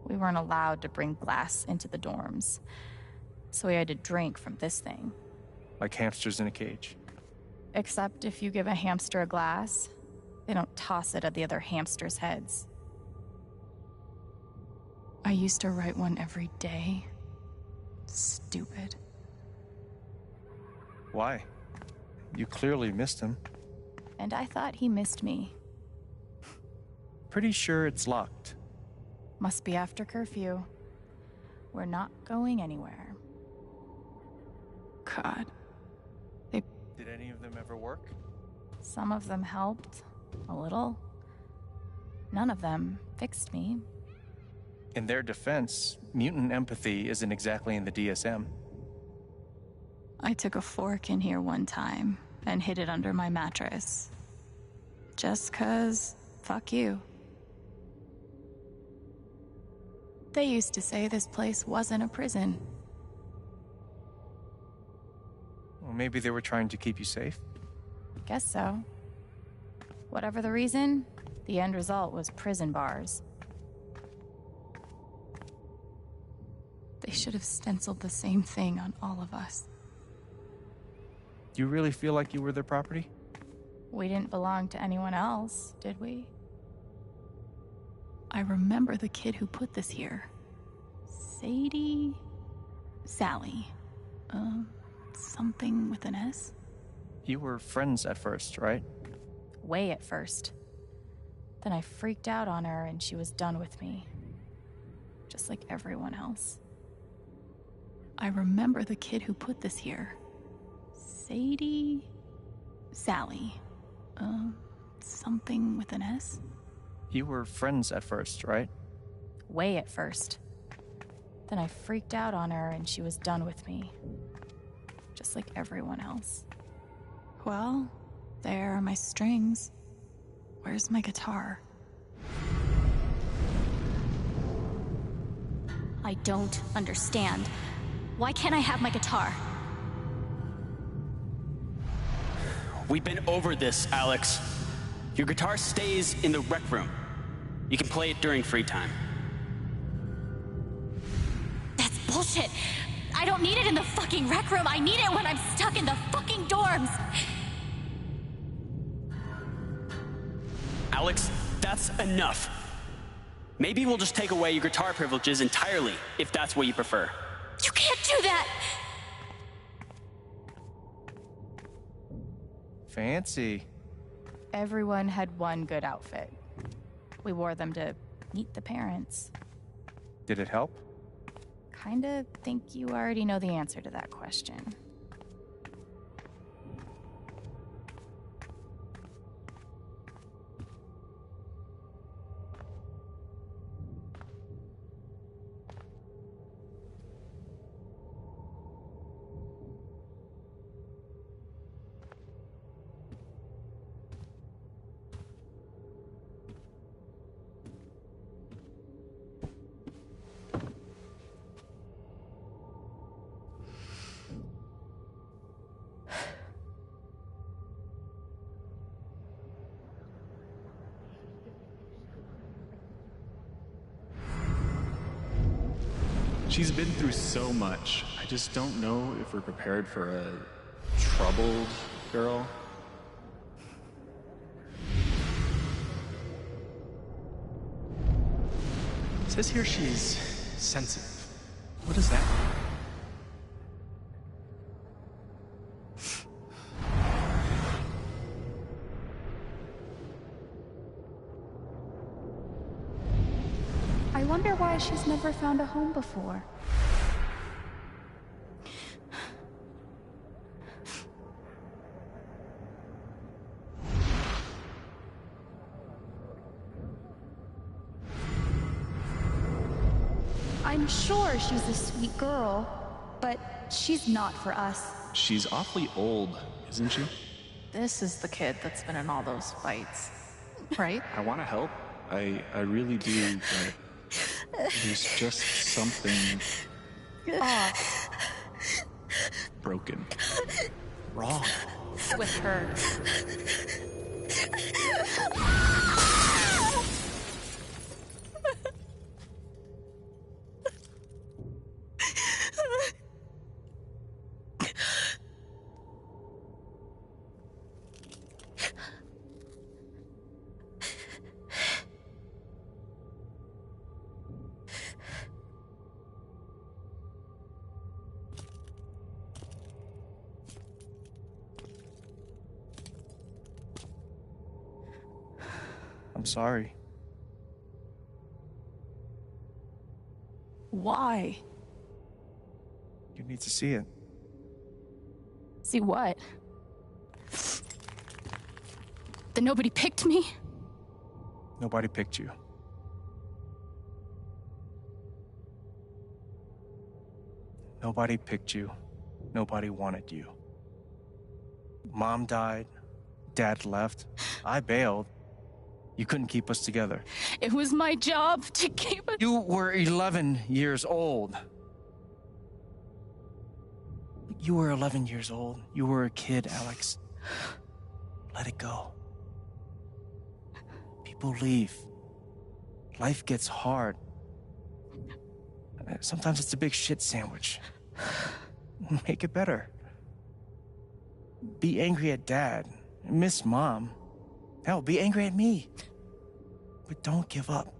We weren't allowed to bring glass into the dorms, so we had to drink from this thing. Like hamsters in a cage. Except if you give a hamster a glass, they don't toss it at the other hamsters' heads. I used to write one every day. Stupid. Why? You clearly missed him. And I thought he missed me. Pretty sure it's locked. Must be after curfew. We're not going anywhere. God. Did any of them ever work? Some of them helped. A little. None of them fixed me. In their defense, mutant empathy isn't exactly in the DSM. I took a fork in here one time and hid it under my mattress. Just 'cause, fuck you. They used to say this place wasn't a prison. Well, maybe they were trying to keep you safe. Guess so. Whatever the reason, the end result was prison bars. They should have stenciled the same thing on all of us. Do you really feel like you were their property? We didn't belong to anyone else, did we? I remember the kid who put this here. Sally. Something with an S? You were friends at first, right? Way at first. Then I freaked out on her and she was done with me. Just like everyone else. I remember the kid who put this here. Sally. Something with an S? You were friends at first, right? Way at first. Then I freaked out on her and she was done with me. Just like everyone else. Well, there are my strings. Where's my guitar? I don't understand. Why can't I have my guitar? We've been over this, Alex. Your guitar stays in the rec room. You can play it during free time. That's bullshit. I don't need it in the fucking rec room. I need it when I'm stuck in the fucking dorms. Alex, that's enough. Maybe we'll just take away your guitar privileges entirely, if that's what you prefer. You can't do that! Fancy. Everyone had one good outfit. We wore them to meet the parents. Did it help? Kinda think you already know the answer to that question. She's been through so much. I just don't know if we're prepared for a troubled girl. It says here she's sensitive. What does that mean? I wonder why she's never found a home before. I'm sure she's a sweet girl, but she's not for us. She's awfully old, isn't she? This is the kid that's been in all those fights, right? I want to help. I really do, but there's just something Off broken. Wrong. with her. I'm sorry. Why? You need to see it. See what? That nobody picked me? Nobody picked you. Nobody picked you. Nobody wanted you. Mom died. Dad left. I bailed. You couldn't keep us together. It was my job to keep us. You were 11 years old. You were 11 years old. You were a kid, Alex. Let it go. People leave. Life gets hard. Sometimes it's a big shit sandwich. Make it better. Be angry at Dad. Miss Mom. Hell, be angry at me. But don't give up.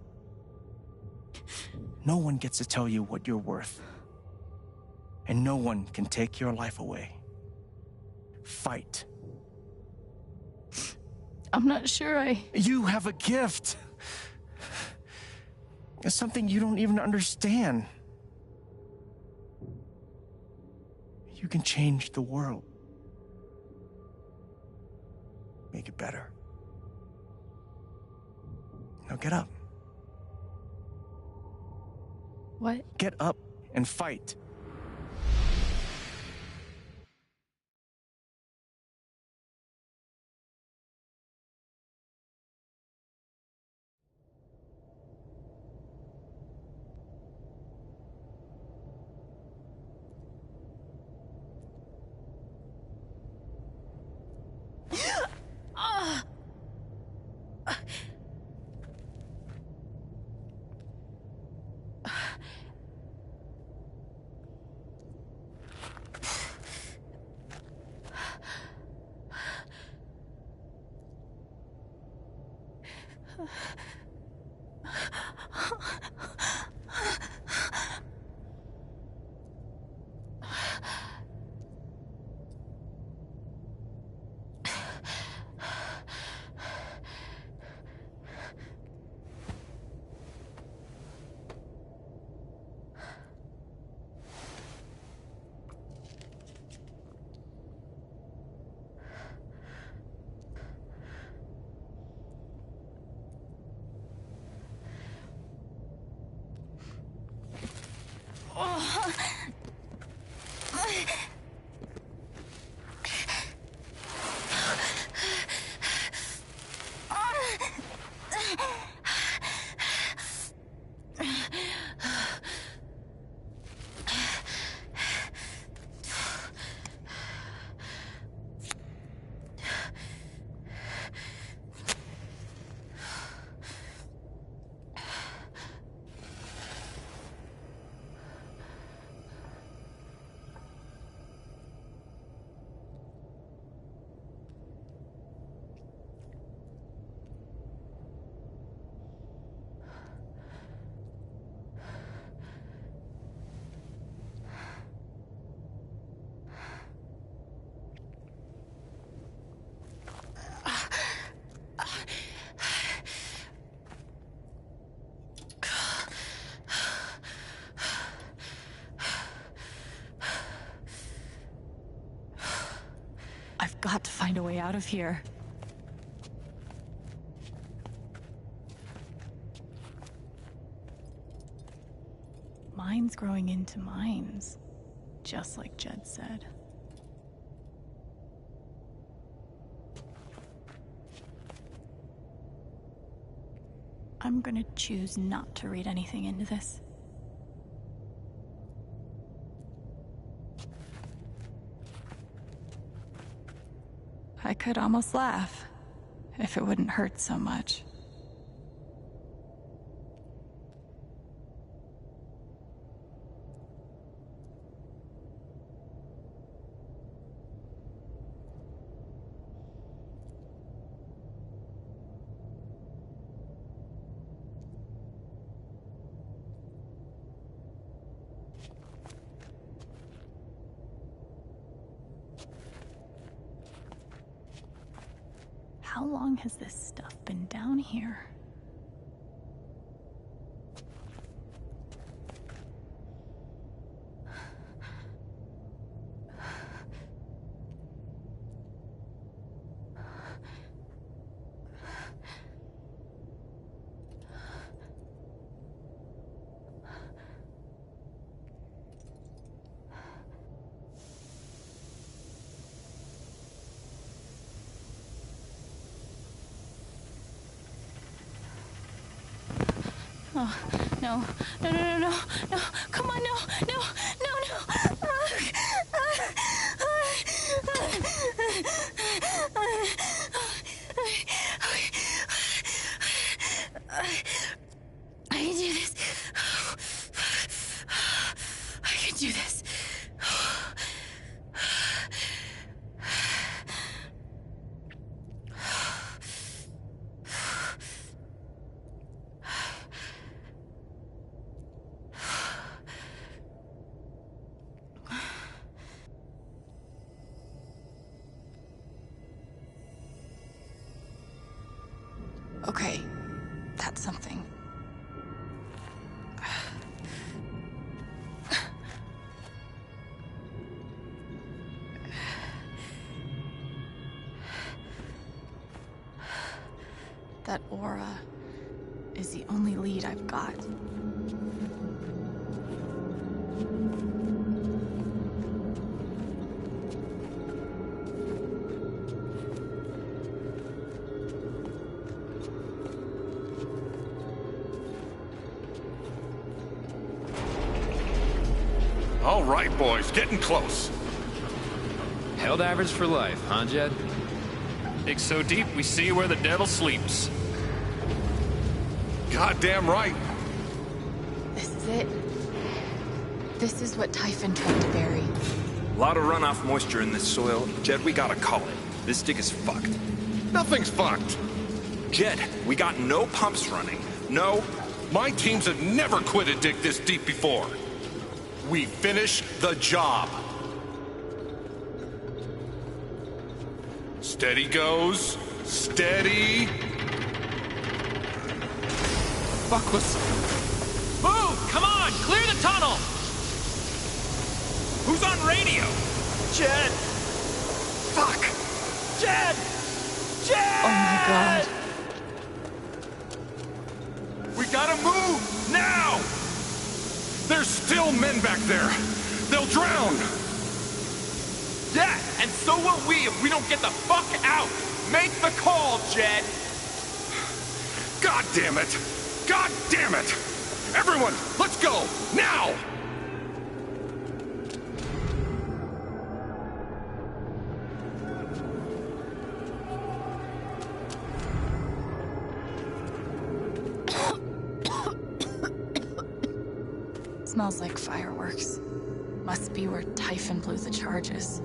No one gets to tell you what you're worth. And no one can take your life away. Fight. I'm not sure You have a gift. It's something you don't even understand. You can change the world. Make it better. Now get up. What? Get up and fight. I've got to find a way out of here. Mines growing into mines, just like Jed said. I'm gonna choose not to read anything into this. I could almost laugh, if it wouldn't hurt so much. How long has this stuff been down here? Oh, no, no, no, no, no, no, come on, no, no, no, no. I can do this. I can do this. Okay, that's something. That aura is the only lead I've got. All right, boys, getting close. Held average for life, huh, Jed? Dig so deep, we see where the devil sleeps. Goddamn right. This is it. This is what Typhon tried to bury. A lot of runoff moisture in this soil. Jed, we gotta call it. This dig is fucked. Nothing's fucked. Jed, we got no pumps running. No. My teams have never quit a dig this deep before. We finish the job. Steady goes. Steady. Fuck, listen. Move! Come on! Clear the tunnel! Who's on radio? Jed! Fuck! Jed! Jed! Oh my god. We gotta move! Now! There's still men back there. They'll drown. Yeah, and so will we if we don't get the fuck out! Make the call, Jed! God damn it! God damn it! Everyone, let's go! Now! Smells like fireworks. Must be where Typhon blew the charges.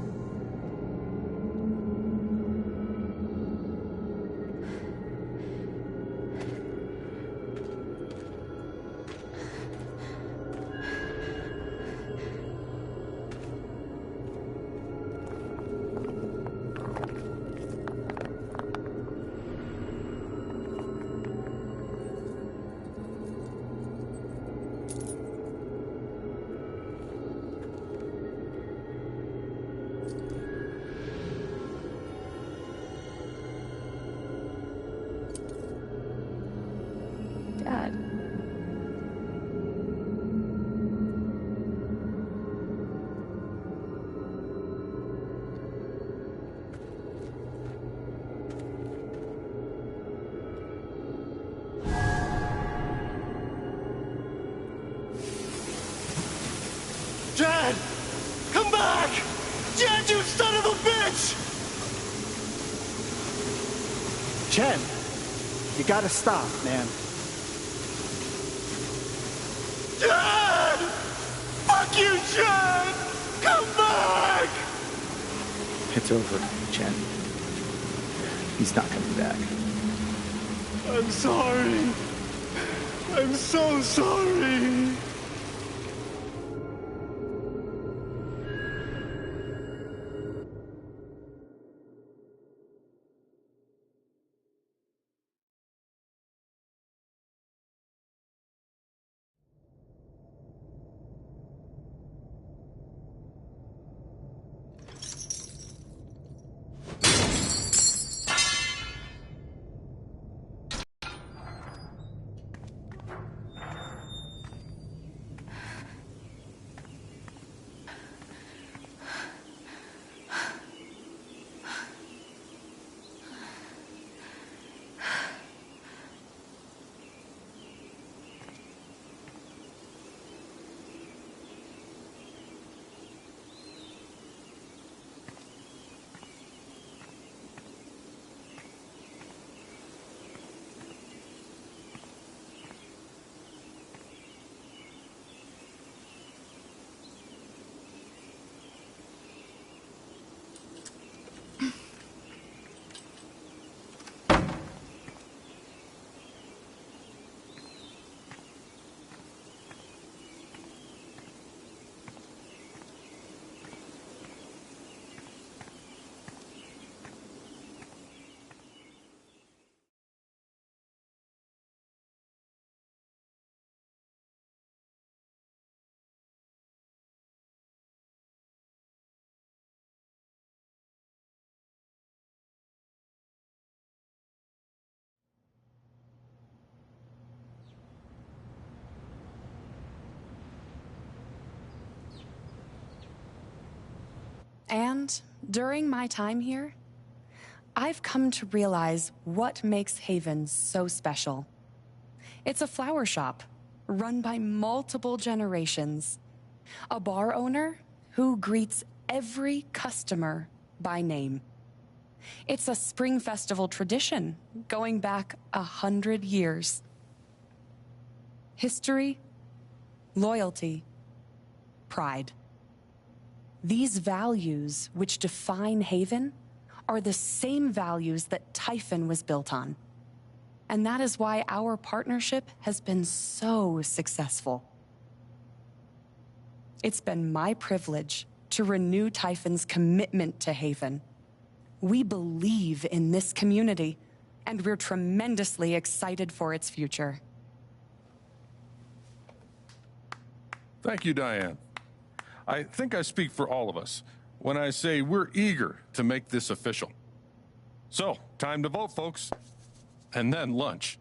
Chen, you gotta stop, man. Dad! Fuck you, Chen! Come back! It's over, Chen. He's not coming back. I'm sorry. I'm so sorry. And during my time here, I've come to realize what makes Haven so special. It's a flower shop run by multiple generations, a bar owner who greets every customer by name. It's a spring festival tradition going back 100 years. History, loyalty, pride. These values which define Haven are the same values that Typhon was built on. And that is why our partnership has been so successful. It's been my privilege to renew Typhon's commitment to Haven. We believe in this community, and we're tremendously excited for its future. Thank you, Diane. I think I speak for all of us when I say we're eager to make this official. So, time to vote, folks. And then lunch.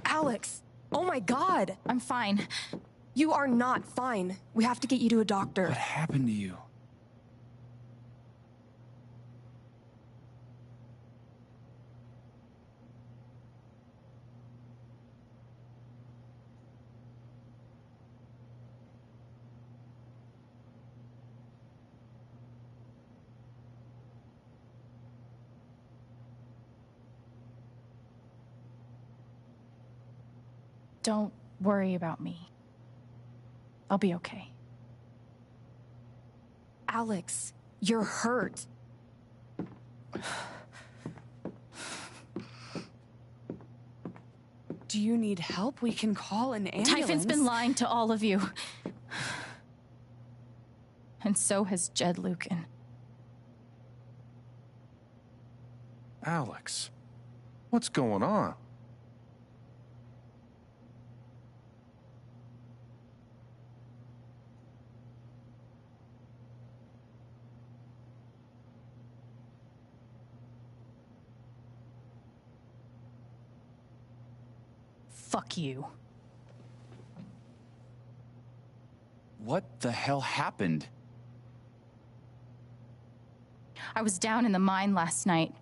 Alex! Oh my God! I'm fine. You are not fine. We have to get you to a doctor. What happened to you? Don't worry about me. I'll be okay. Alex, you're hurt. Do you need help? We can call an ambulance. Typhon's been lying to all of you. And so has Jed Lucan. Alex, what's going on? Fuck you. What the hell happened? I was down in the mine last night.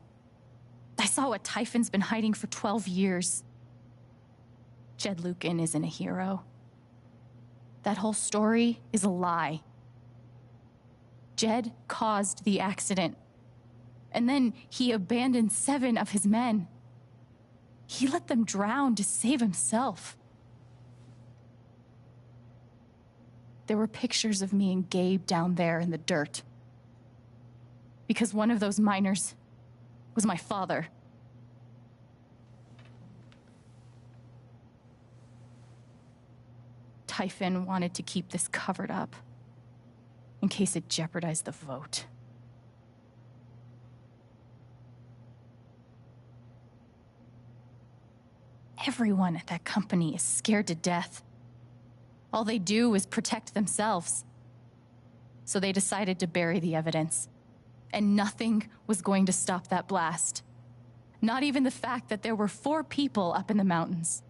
I saw what Typhon's been hiding for 12 years. Jed Lucan isn't a hero. That whole story is a lie. Jed caused the accident. And then he abandoned 7 of his men. He let them drown to save himself. There were pictures of me and Gabe down there in the dirt. Because one of those miners was my father. Typhon wanted to keep this covered up in case it jeopardized the vote. Everyone at that company is scared to death. All they do is protect themselves. So they decided to bury the evidence. And nothing was going to stop that blast. Not even the fact that there were 4 people up in the mountains.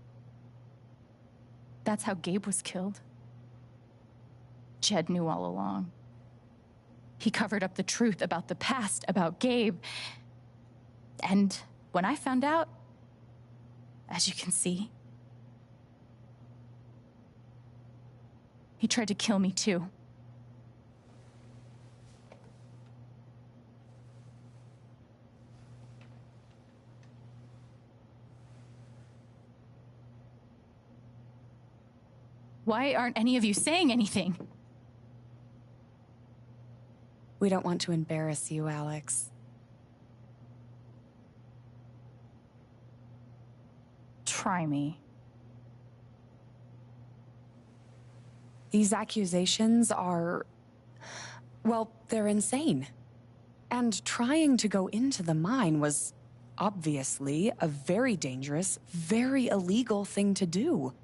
That's how Gabe was killed. Jed knew all along. He covered up the truth about the past, about Gabe. And when I found out, as you can see, he tried to kill me too. Why aren't any of you saying anything? We don't want to embarrass you, Alex. Try me. These accusations are... well, they're insane. And trying to go into the mine was obviously a very dangerous, very illegal thing to do.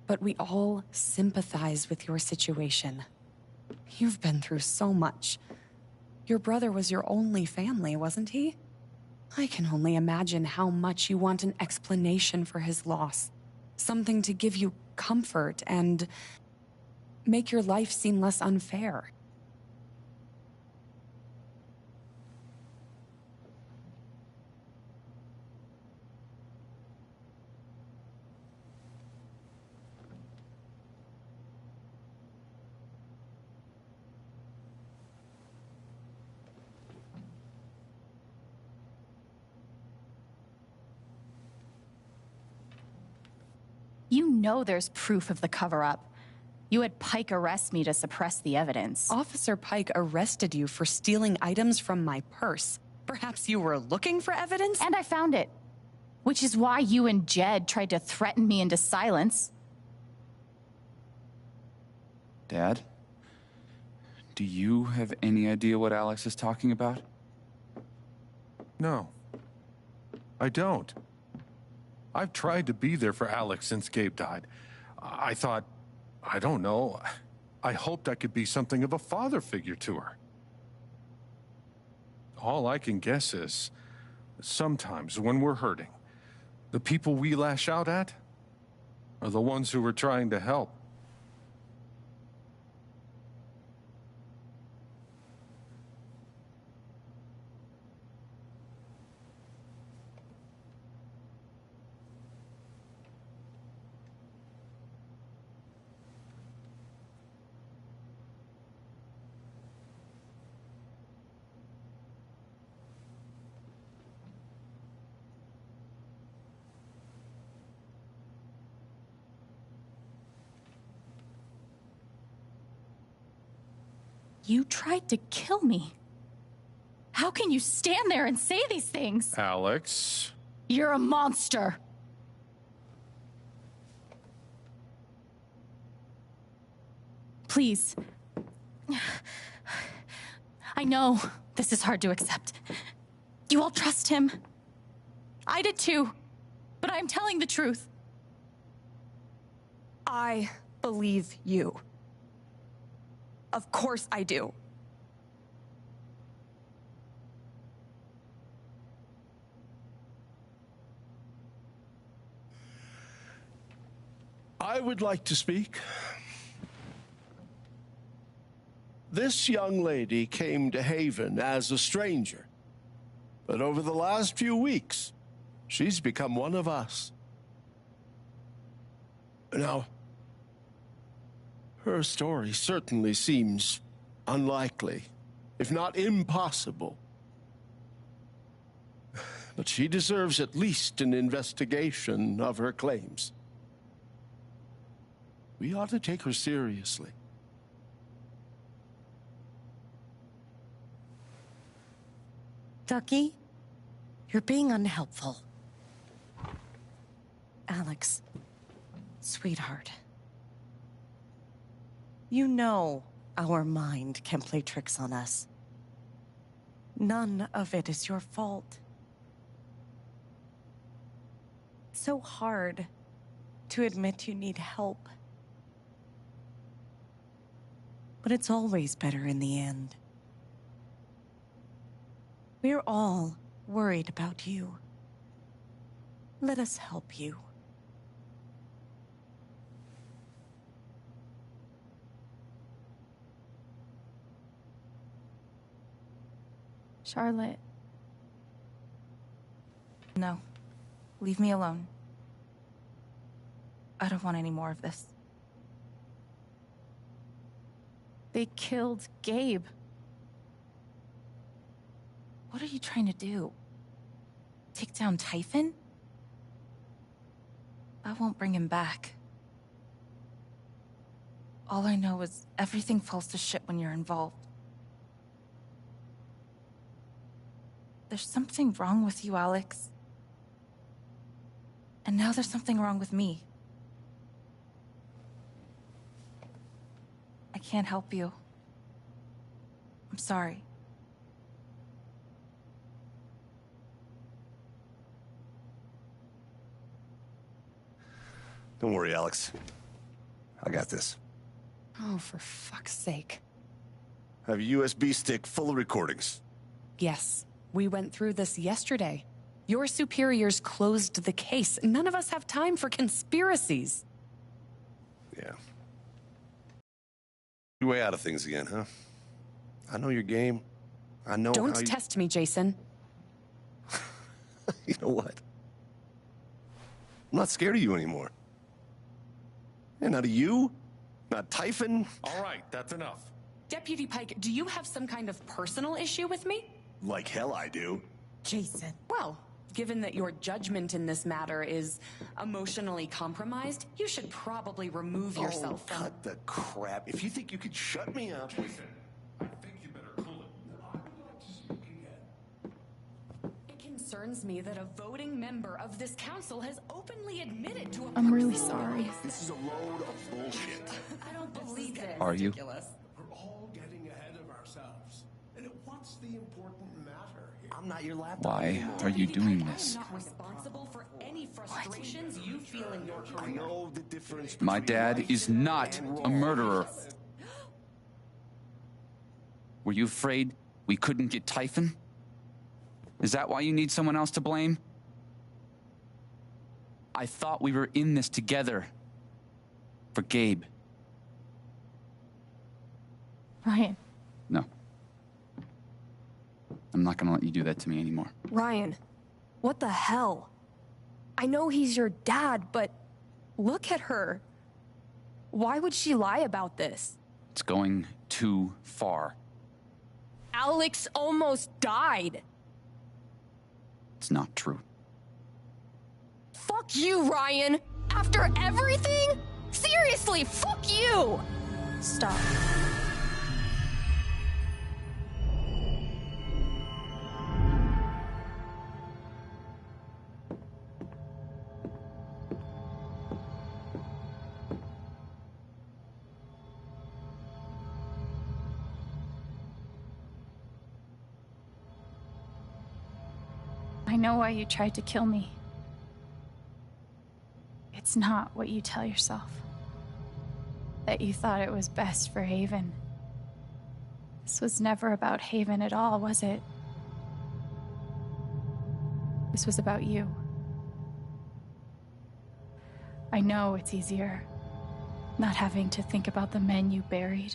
But we all sympathize with your situation. You've been through so much. Your brother was your only family, wasn't he? I can only imagine how much you want an explanation for his loss. Something to give you comfort and make your life seem less unfair. You know there's proof of the cover-up. You had Pike arrest me to suppress the evidence. Officer Pike arrested you for stealing items from my purse. Perhaps you were looking for evidence? And I found it. Which is why you and Jed tried to threaten me into silence. Dad? Do you have any idea what Alex is talking about? No. I don't. I've tried to be there for Alex since Gabe died. I thought, I don't know, I hoped I could be something of a father figure to her. All I can guess is, sometimes when we're hurting, the people we lash out at are the ones who we're trying to help. You tried to kill me. How can you stand there and say these things? Alex? You're a monster. Please. I know this is hard to accept. You all trust him. I did too. But I'm telling the truth. I believe you. Of course I do. I would like to speak. This young lady came to Haven as a stranger, but over the last few weeks, she's become one of us. Now, her story certainly seems unlikely, if not impossible. But she deserves at least an investigation of her claims. We ought to take her seriously. Ducky, you're being unhelpful. Alex, sweetheart. You know our mind can play tricks on us. None of it is your fault. It's so hard to admit you need help. But it's always better in the end. We're all worried about you. Let us help you. Charlotte. No. Leave me alone. I don't want any more of this. They killed Gabe. What are you trying to do? Take down Typhon? I won't bring him back. All I know is everything falls to shit when you're involved. There's something wrong with you, Alex. And now there's something wrong with me. I can't help you. I'm sorry. Don't worry, Alex. I got this. Oh, for fuck's sake. I have a USB stick full of recordings. Yes, we went through this yesterday. Your superiors closed the case. None of us have time for conspiracies. Yeah. Your way out of things again, huh? I know your game. I know Don't how you... test me, Jason. You know what? I'm not scared of you anymore. And not of you, not Typhon. All right, that's enough. Deputy Pike, do you have some kind of personal issue with me? Like hell I do. Jason. Well, given that your judgment in this matter is emotionally compromised, you should probably remove yourself from... cut the crap. If you think you could shut me up... Jason, I think you better cool it. I would like to speak again. It concerns me that a voting member of this council has openly admitted to a... I'm really sorry. This is a load of bullshit. I don't believe it. Are you? We're all getting ahead of ourselves. And what's the important matter here? I'm not your laptop Why anymore. are you doing this? I'm not responsible for any frustrations you feel in your I career. know the difference. My dad is not a murderer. Were you afraid we couldn't get Typhon? Is that why you need someone else to blame? I thought we were in this together. For Gabe. Ryan. No. I'm not gonna let you do that to me anymore. Ryan, what the hell? I know he's your dad, but look at her. Why would she lie about this? It's going too far. Alex almost died. It's not true. Fuck you, Ryan! After everything? Seriously, fuck you! Stop. I know why you tried to kill me. It's not what you tell yourself. That you thought it was best for Haven. This was never about Haven at all, was it? This was about you. I know it's easier not having to think about the men you buried.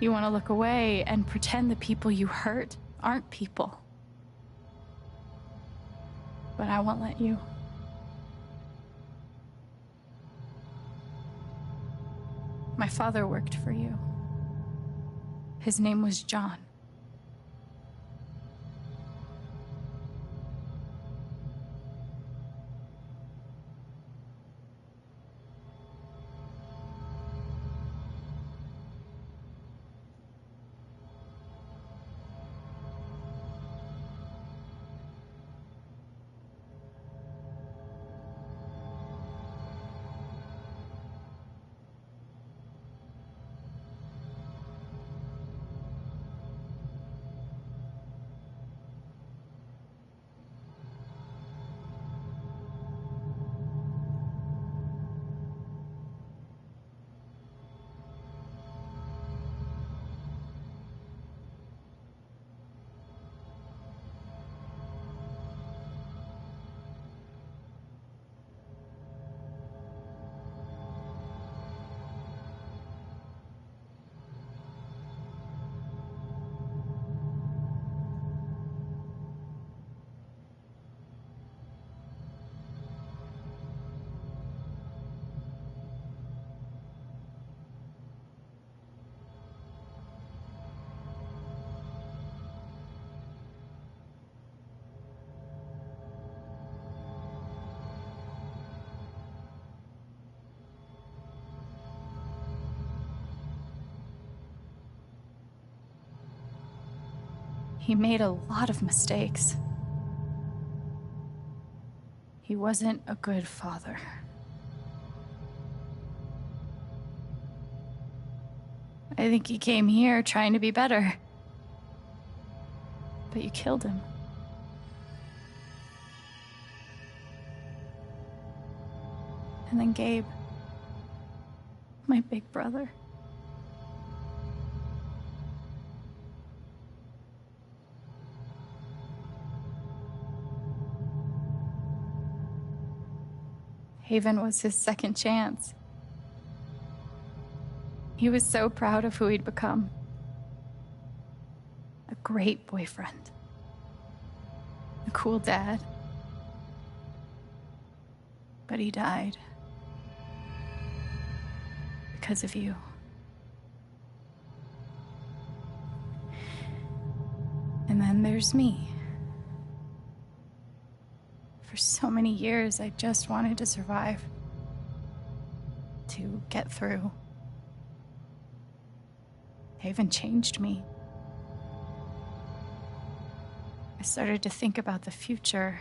You want to look away and pretend the people you hurt aren't people. But I won't let you. My father worked for you. His name was John. He made a lot of mistakes. He wasn't a good father. I think he came here trying to be better. But you killed him. And then Gabe, my big brother. Haven was his second chance. He was so proud of who he'd become. A great boyfriend. A cool dad. But he died. Because of you. And then there's me. For so many years, I just wanted to survive. To get through. Haven changed me. I started to think about the future.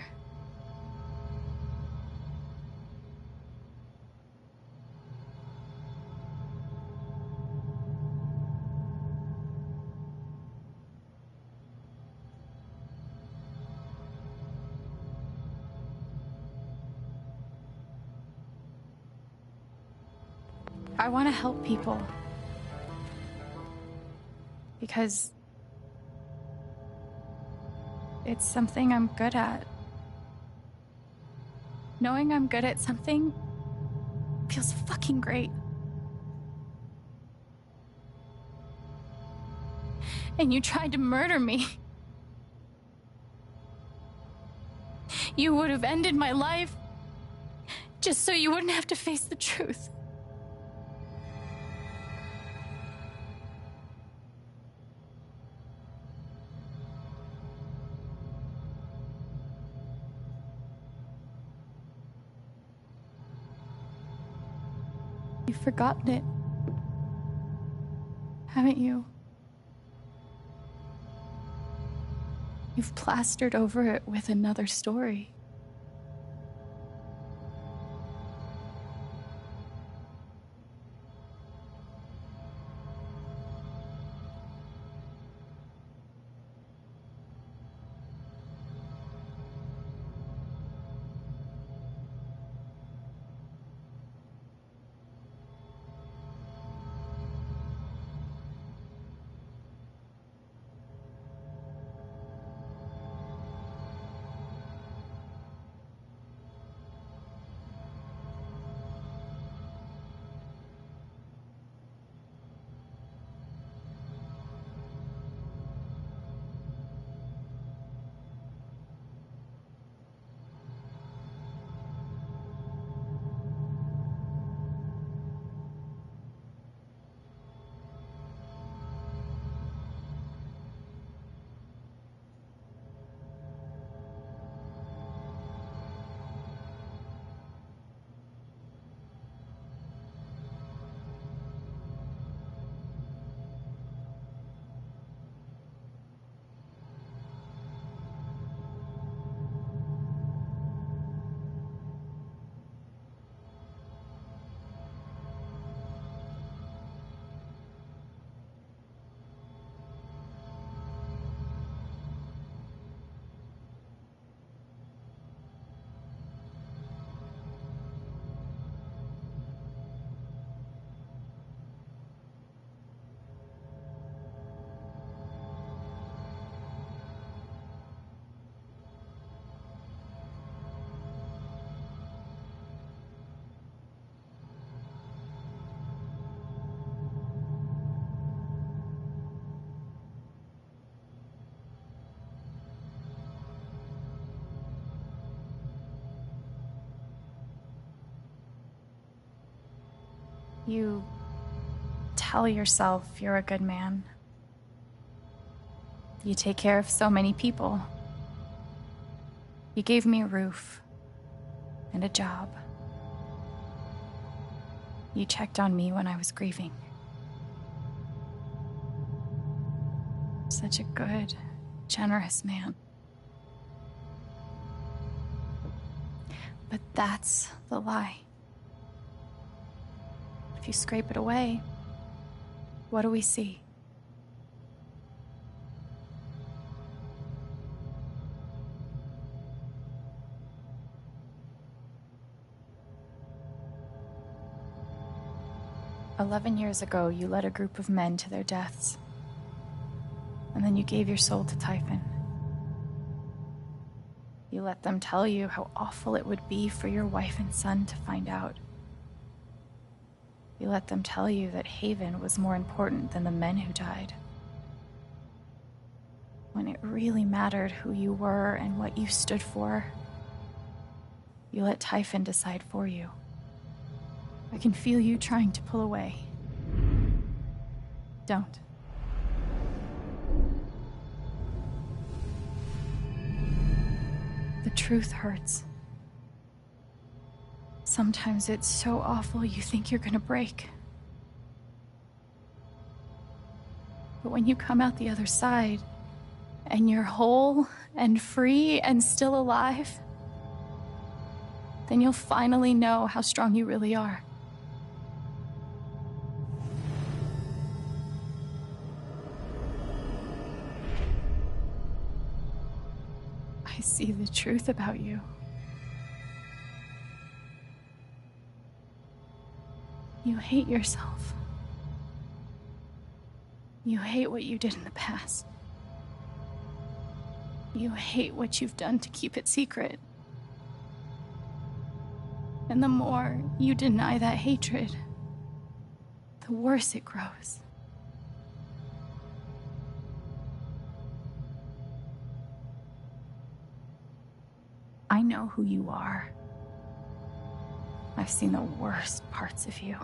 I want to help people. Because it's something I'm good at. Knowing I'm good at something feels fucking great. And you tried to murder me. You would have ended my life just so you wouldn't have to face the truth. You've forgotten it, haven't you? You've plastered over it with another story. You tell yourself you're a good man. You take care of so many people. You gave me a roof and a job. You checked on me when I was grieving. Such a good, generous man. But that's the lie. If you scrape it away, what do we see? "11 years ago, you led a group of men to their deaths. And then you gave your soul to Typhon. You let them tell you how awful it would be for your wife and son to find out. You let them tell you that Haven was more important than the men who died. When it really mattered who you were and what you stood for, you let Typhon decide for you. I can feel you trying to pull away. Don't. The truth hurts. Sometimes it's so awful you think you're gonna break. But when you come out the other side, and you're whole and free and still alive, then you'll finally know how strong you really are. I see the truth about you. You hate yourself. You hate what you did in the past. You hate what you've done to keep it secret. And the more you deny that hatred, the worse it grows. I know who you are. I've seen the worst parts of you.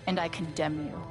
And I condemn you.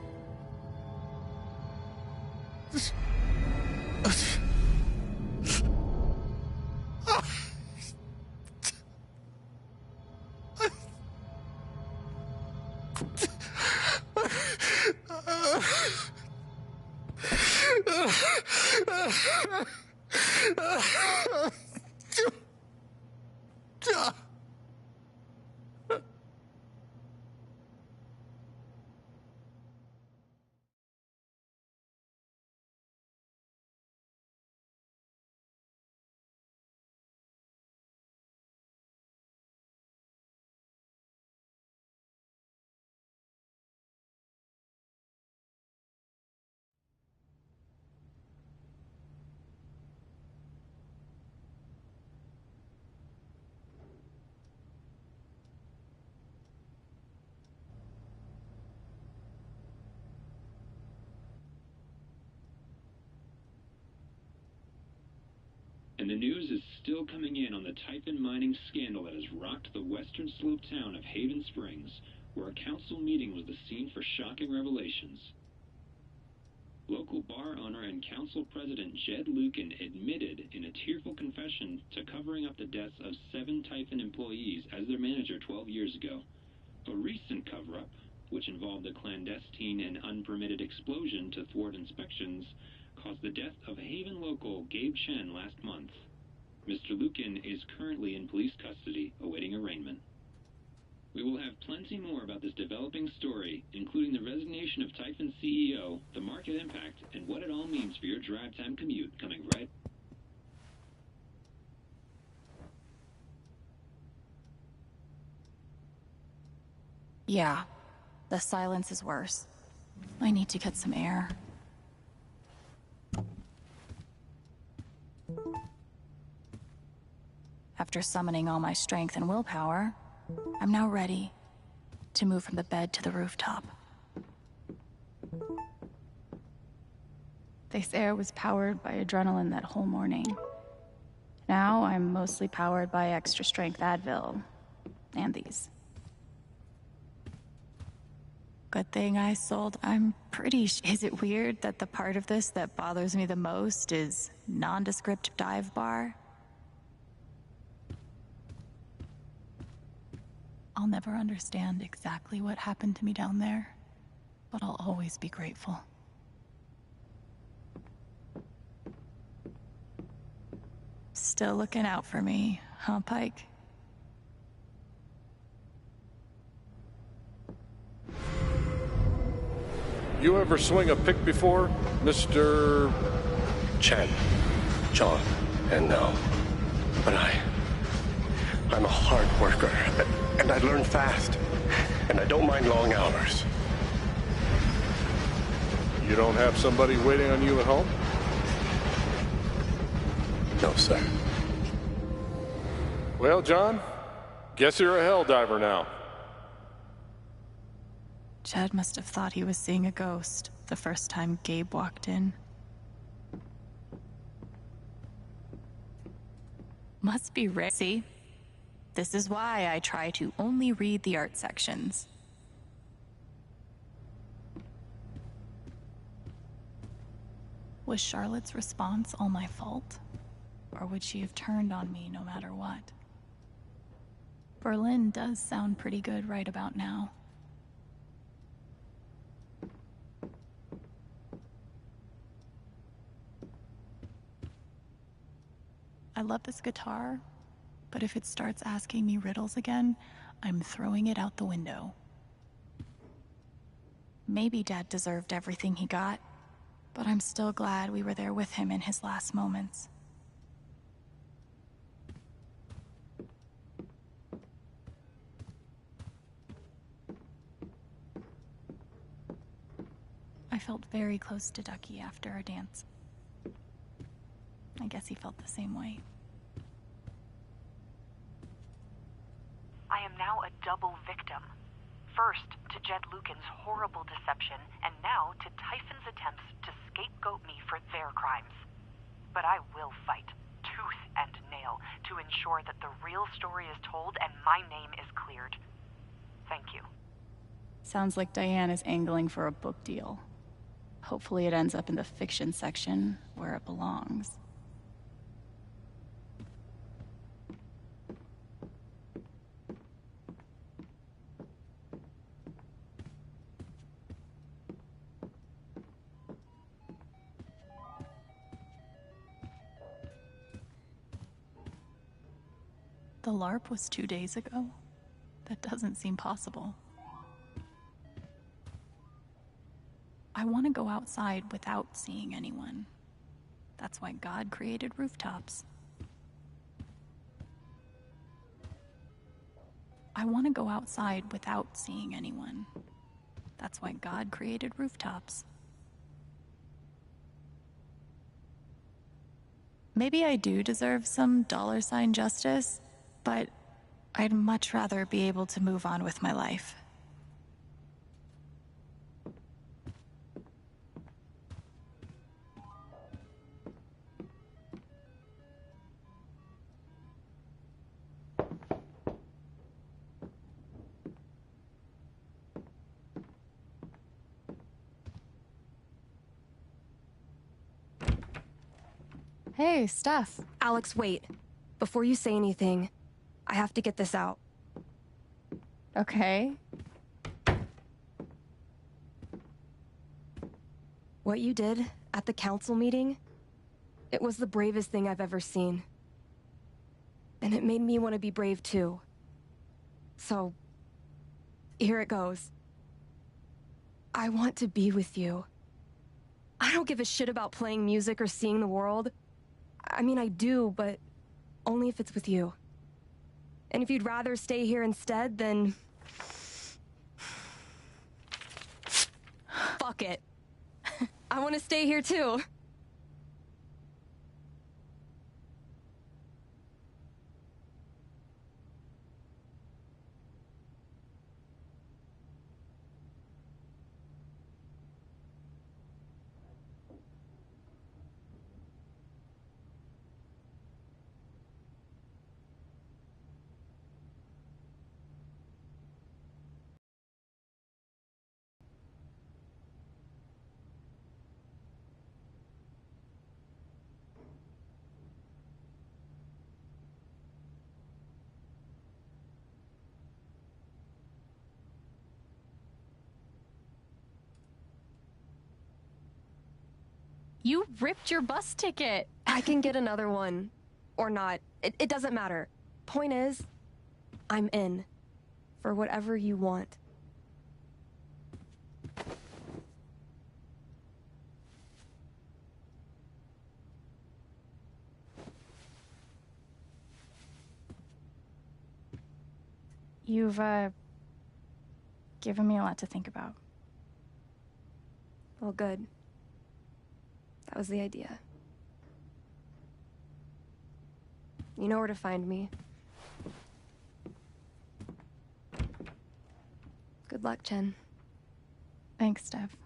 And the news is still coming in on the Typhon mining scandal that has rocked the western slope town of Haven Springs, where a council meeting was the scene for shocking revelations. Local bar owner and council president Jed Lucan admitted in a tearful confession to covering up the deaths of 7 Typhon employees as their manager 12 years ago. A recent cover-up, which involved a clandestine and unpermitted explosion to thwart inspections, caused the death of Haven local Gabe Chen last month. Mr. Lucan is currently in police custody, awaiting arraignment. We will have plenty more about this developing story, including the resignation of Typhon's CEO, the market impact, and what it all means for your drive time commute, coming right. Yeah, the silence is worse. I need to get some air. After summoning all my strength and willpower, I'm now ready to move from the bed to the rooftop. This air was powered by adrenaline that whole morning. Now I'm mostly powered by extra strength Advil and these. Good thing I sold. I'm pretty Is it weird that the part of this that bothers me the most is nondescript dive bar? I'll never understand exactly what happened to me down there, but I'll always be grateful. Still looking out for me, huh, Pike? You ever swing a pick before, Mr. Chen, John, and no. But I'm a hard worker, and I learn fast, and I don't mind long hours. You don't have somebody waiting on you at home? No, sir. Well, John, guess you're a hell diver now. Jed must have thought he was seeing a ghost the first time Gabe walked in. Must be rare. See? This is why I try to only read the art sections. Was Charlotte's response all my fault? Or would she have turned on me no matter what? Berlin does sound pretty good right about now. I love this guitar, but if it starts asking me riddles again, I'm throwing it out the window. Maybe Dad deserved everything he got, but I'm still glad we were there with him in his last moments. I felt very close to Ducky after our dance. I guess he felt the same way. I am now a double victim. First, to Jed Lucan's horrible deception, and now to Typhon's attempts to scapegoat me for their crimes. But I will fight, tooth and nail, to ensure that the real story is told and my name is cleared. Thank you. Sounds like Diane is angling for a book deal. Hopefully it ends up in the fiction section where it belongs. The LARP was 2 days ago? That doesn't seem possible. I want to go outside without seeing anyone. That's why God created rooftops. I want to go outside without seeing anyone. That's why God created rooftops. Maybe I do deserve some $ justice, but I'd much rather be able to move on with my life. Hey, Steph. Alex, wait. Before you say anything, I have to get this out. Okay. What you did at the council meeting, it was the bravest thing I've ever seen. And it made me want to be brave too. So, Here it goes. I want to be with you. I don't give a shit about playing music or seeing the world. I mean, I do, but only if it's with you. And if you'd rather stay here instead, then... fuck it. I want to stay here too. You ripped your bus ticket. I can get another one. Or not. It doesn't matter. Point is, I'm in. For whatever you want. You've, given me a lot to think about. Well, good. That was the idea. You know where to find me. Good luck, Chen. Thanks, Steph.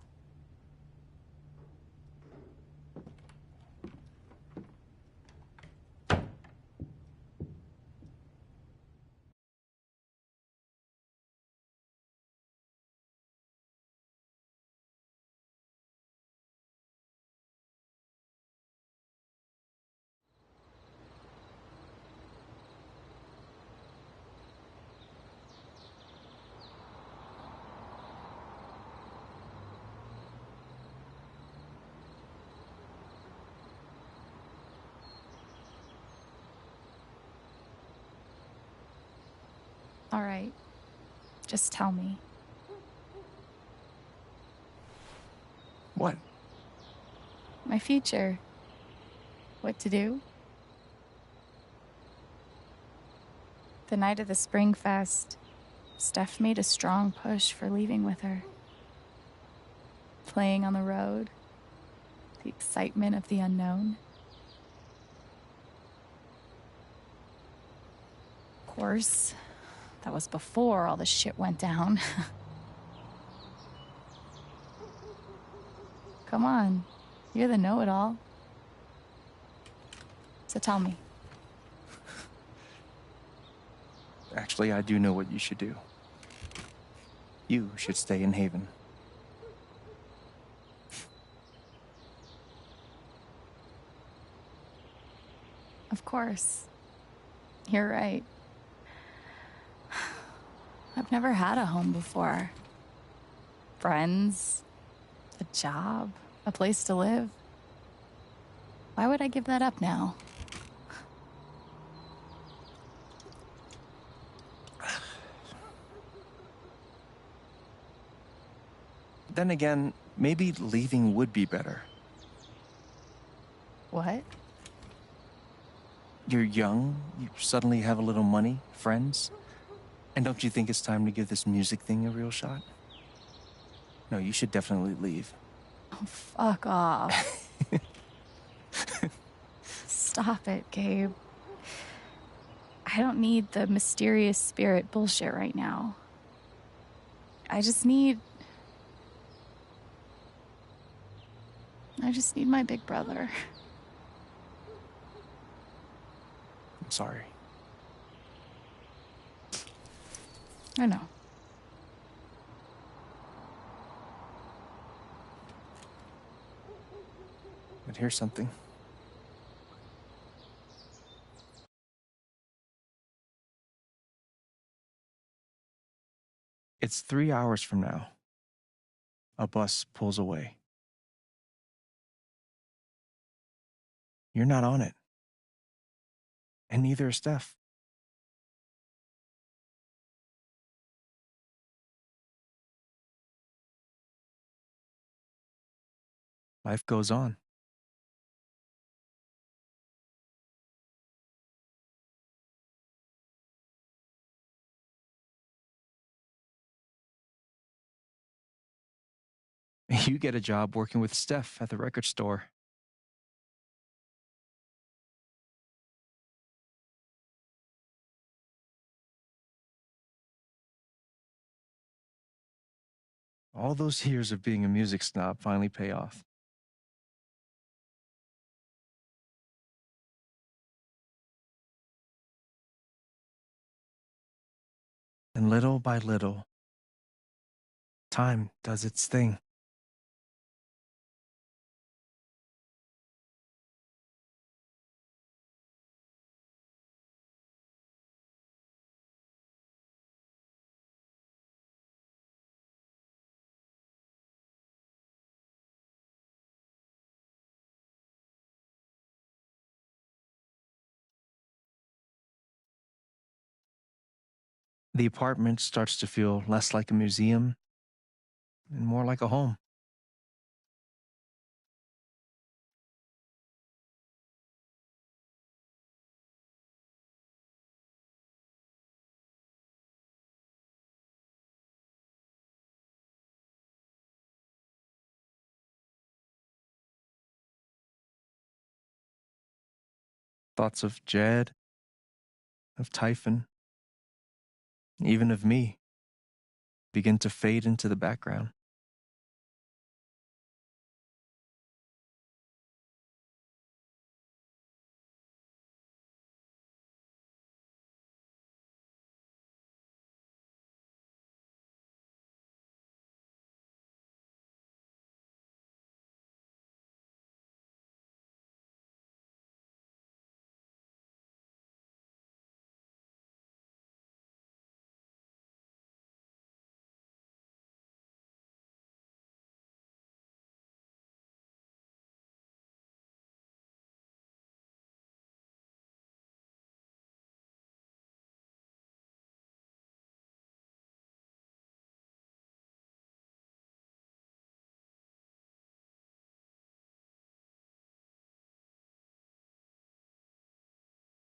All right. Just tell me. What? My future. What to do? The night of the Spring Fest, Steph made a strong push for leaving with her. Playing on the road. The excitement of the unknown. Of course, that was before all the shit went down. Come on, you're the know-it-all. So tell me. Actually, I do know what you should do. You should stay in Haven. Of course. You're right. I've never had a home before. Friends, a job, a place to live. Why would I give that up now? Then again, maybe leaving would be better. What? You're young, you suddenly have a little money, friends. And don't you think it's time to give this music thing a real shot? No, you should definitely leave. Oh, fuck off. Stop it, Gabe. I don't need the mysterious spirit bullshit right now. I just need my big brother. I'm sorry. I know. But here's something. It's 3 hours from now. A bus pulls away. You're not on it. And neither is Steph. life goes on. You get a job working with Steph at the record store. All those years of being a music snob finally pay off. And little by little, time does its thing. The apartment starts to feel less like a museum and more like a home. Thoughts of Jed, of Typhon, even of me, begin to fade into the background.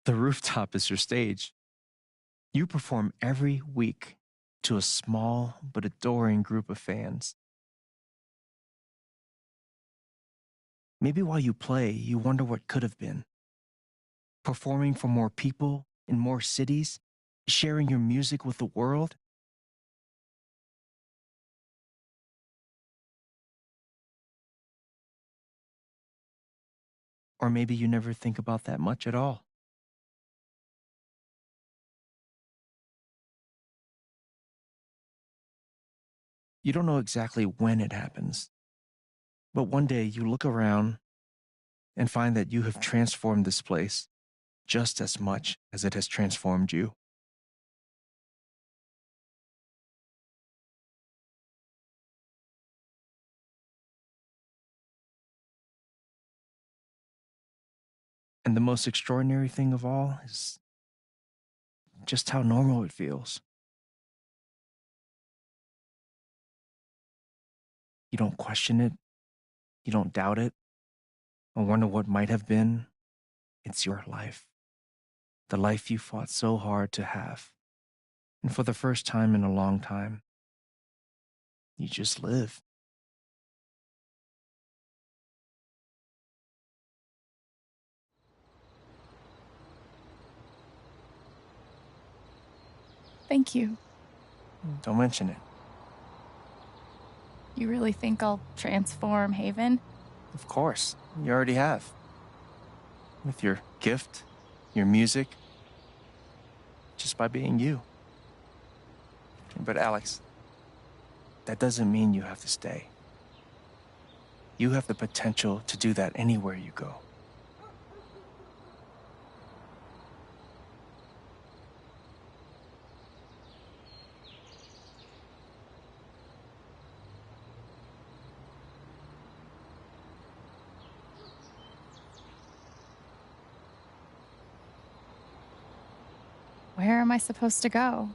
The rooftop is your stage. You perform every week to a small but adoring group of fans. Maybe while you play, you wonder what could have been. Performing for more people in more cities, sharing your music with the world. Or maybe you never think about that much at all. You don't know exactly when it happens, but one day you look around and find that you have transformed this place just as much as it has transformed you. And the most extraordinary thing of all is just how normal it feels. You don't question it, you don't doubt it, or wonder what might have been. It's your life. The life you fought so hard to have. And for the first time in a long time, you just live. Thank you. Don't mention it. You really think I'll transform Haven? Of course, you already have. With your gift, your music, just by being you. But Alex, that doesn't mean you have to stay. You have the potential to do that anywhere you go. Where am I supposed to go?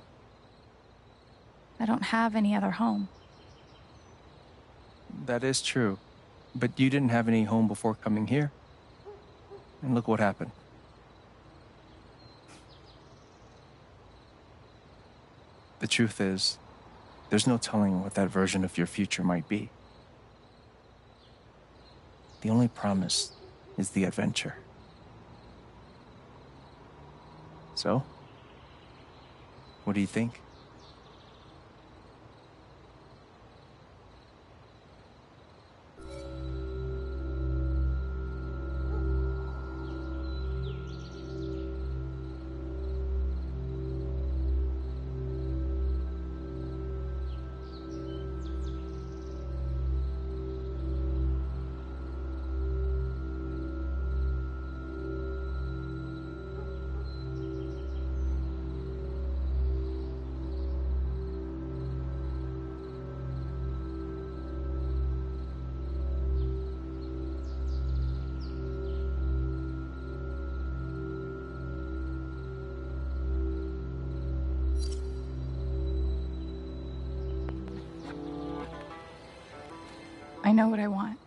I don't have any other home. That is true. But you didn't have any home before coming here. And look what happened. The truth is, there's no telling what that version of your future might be. The only promise is the adventure. So, what do you think? I know what I want.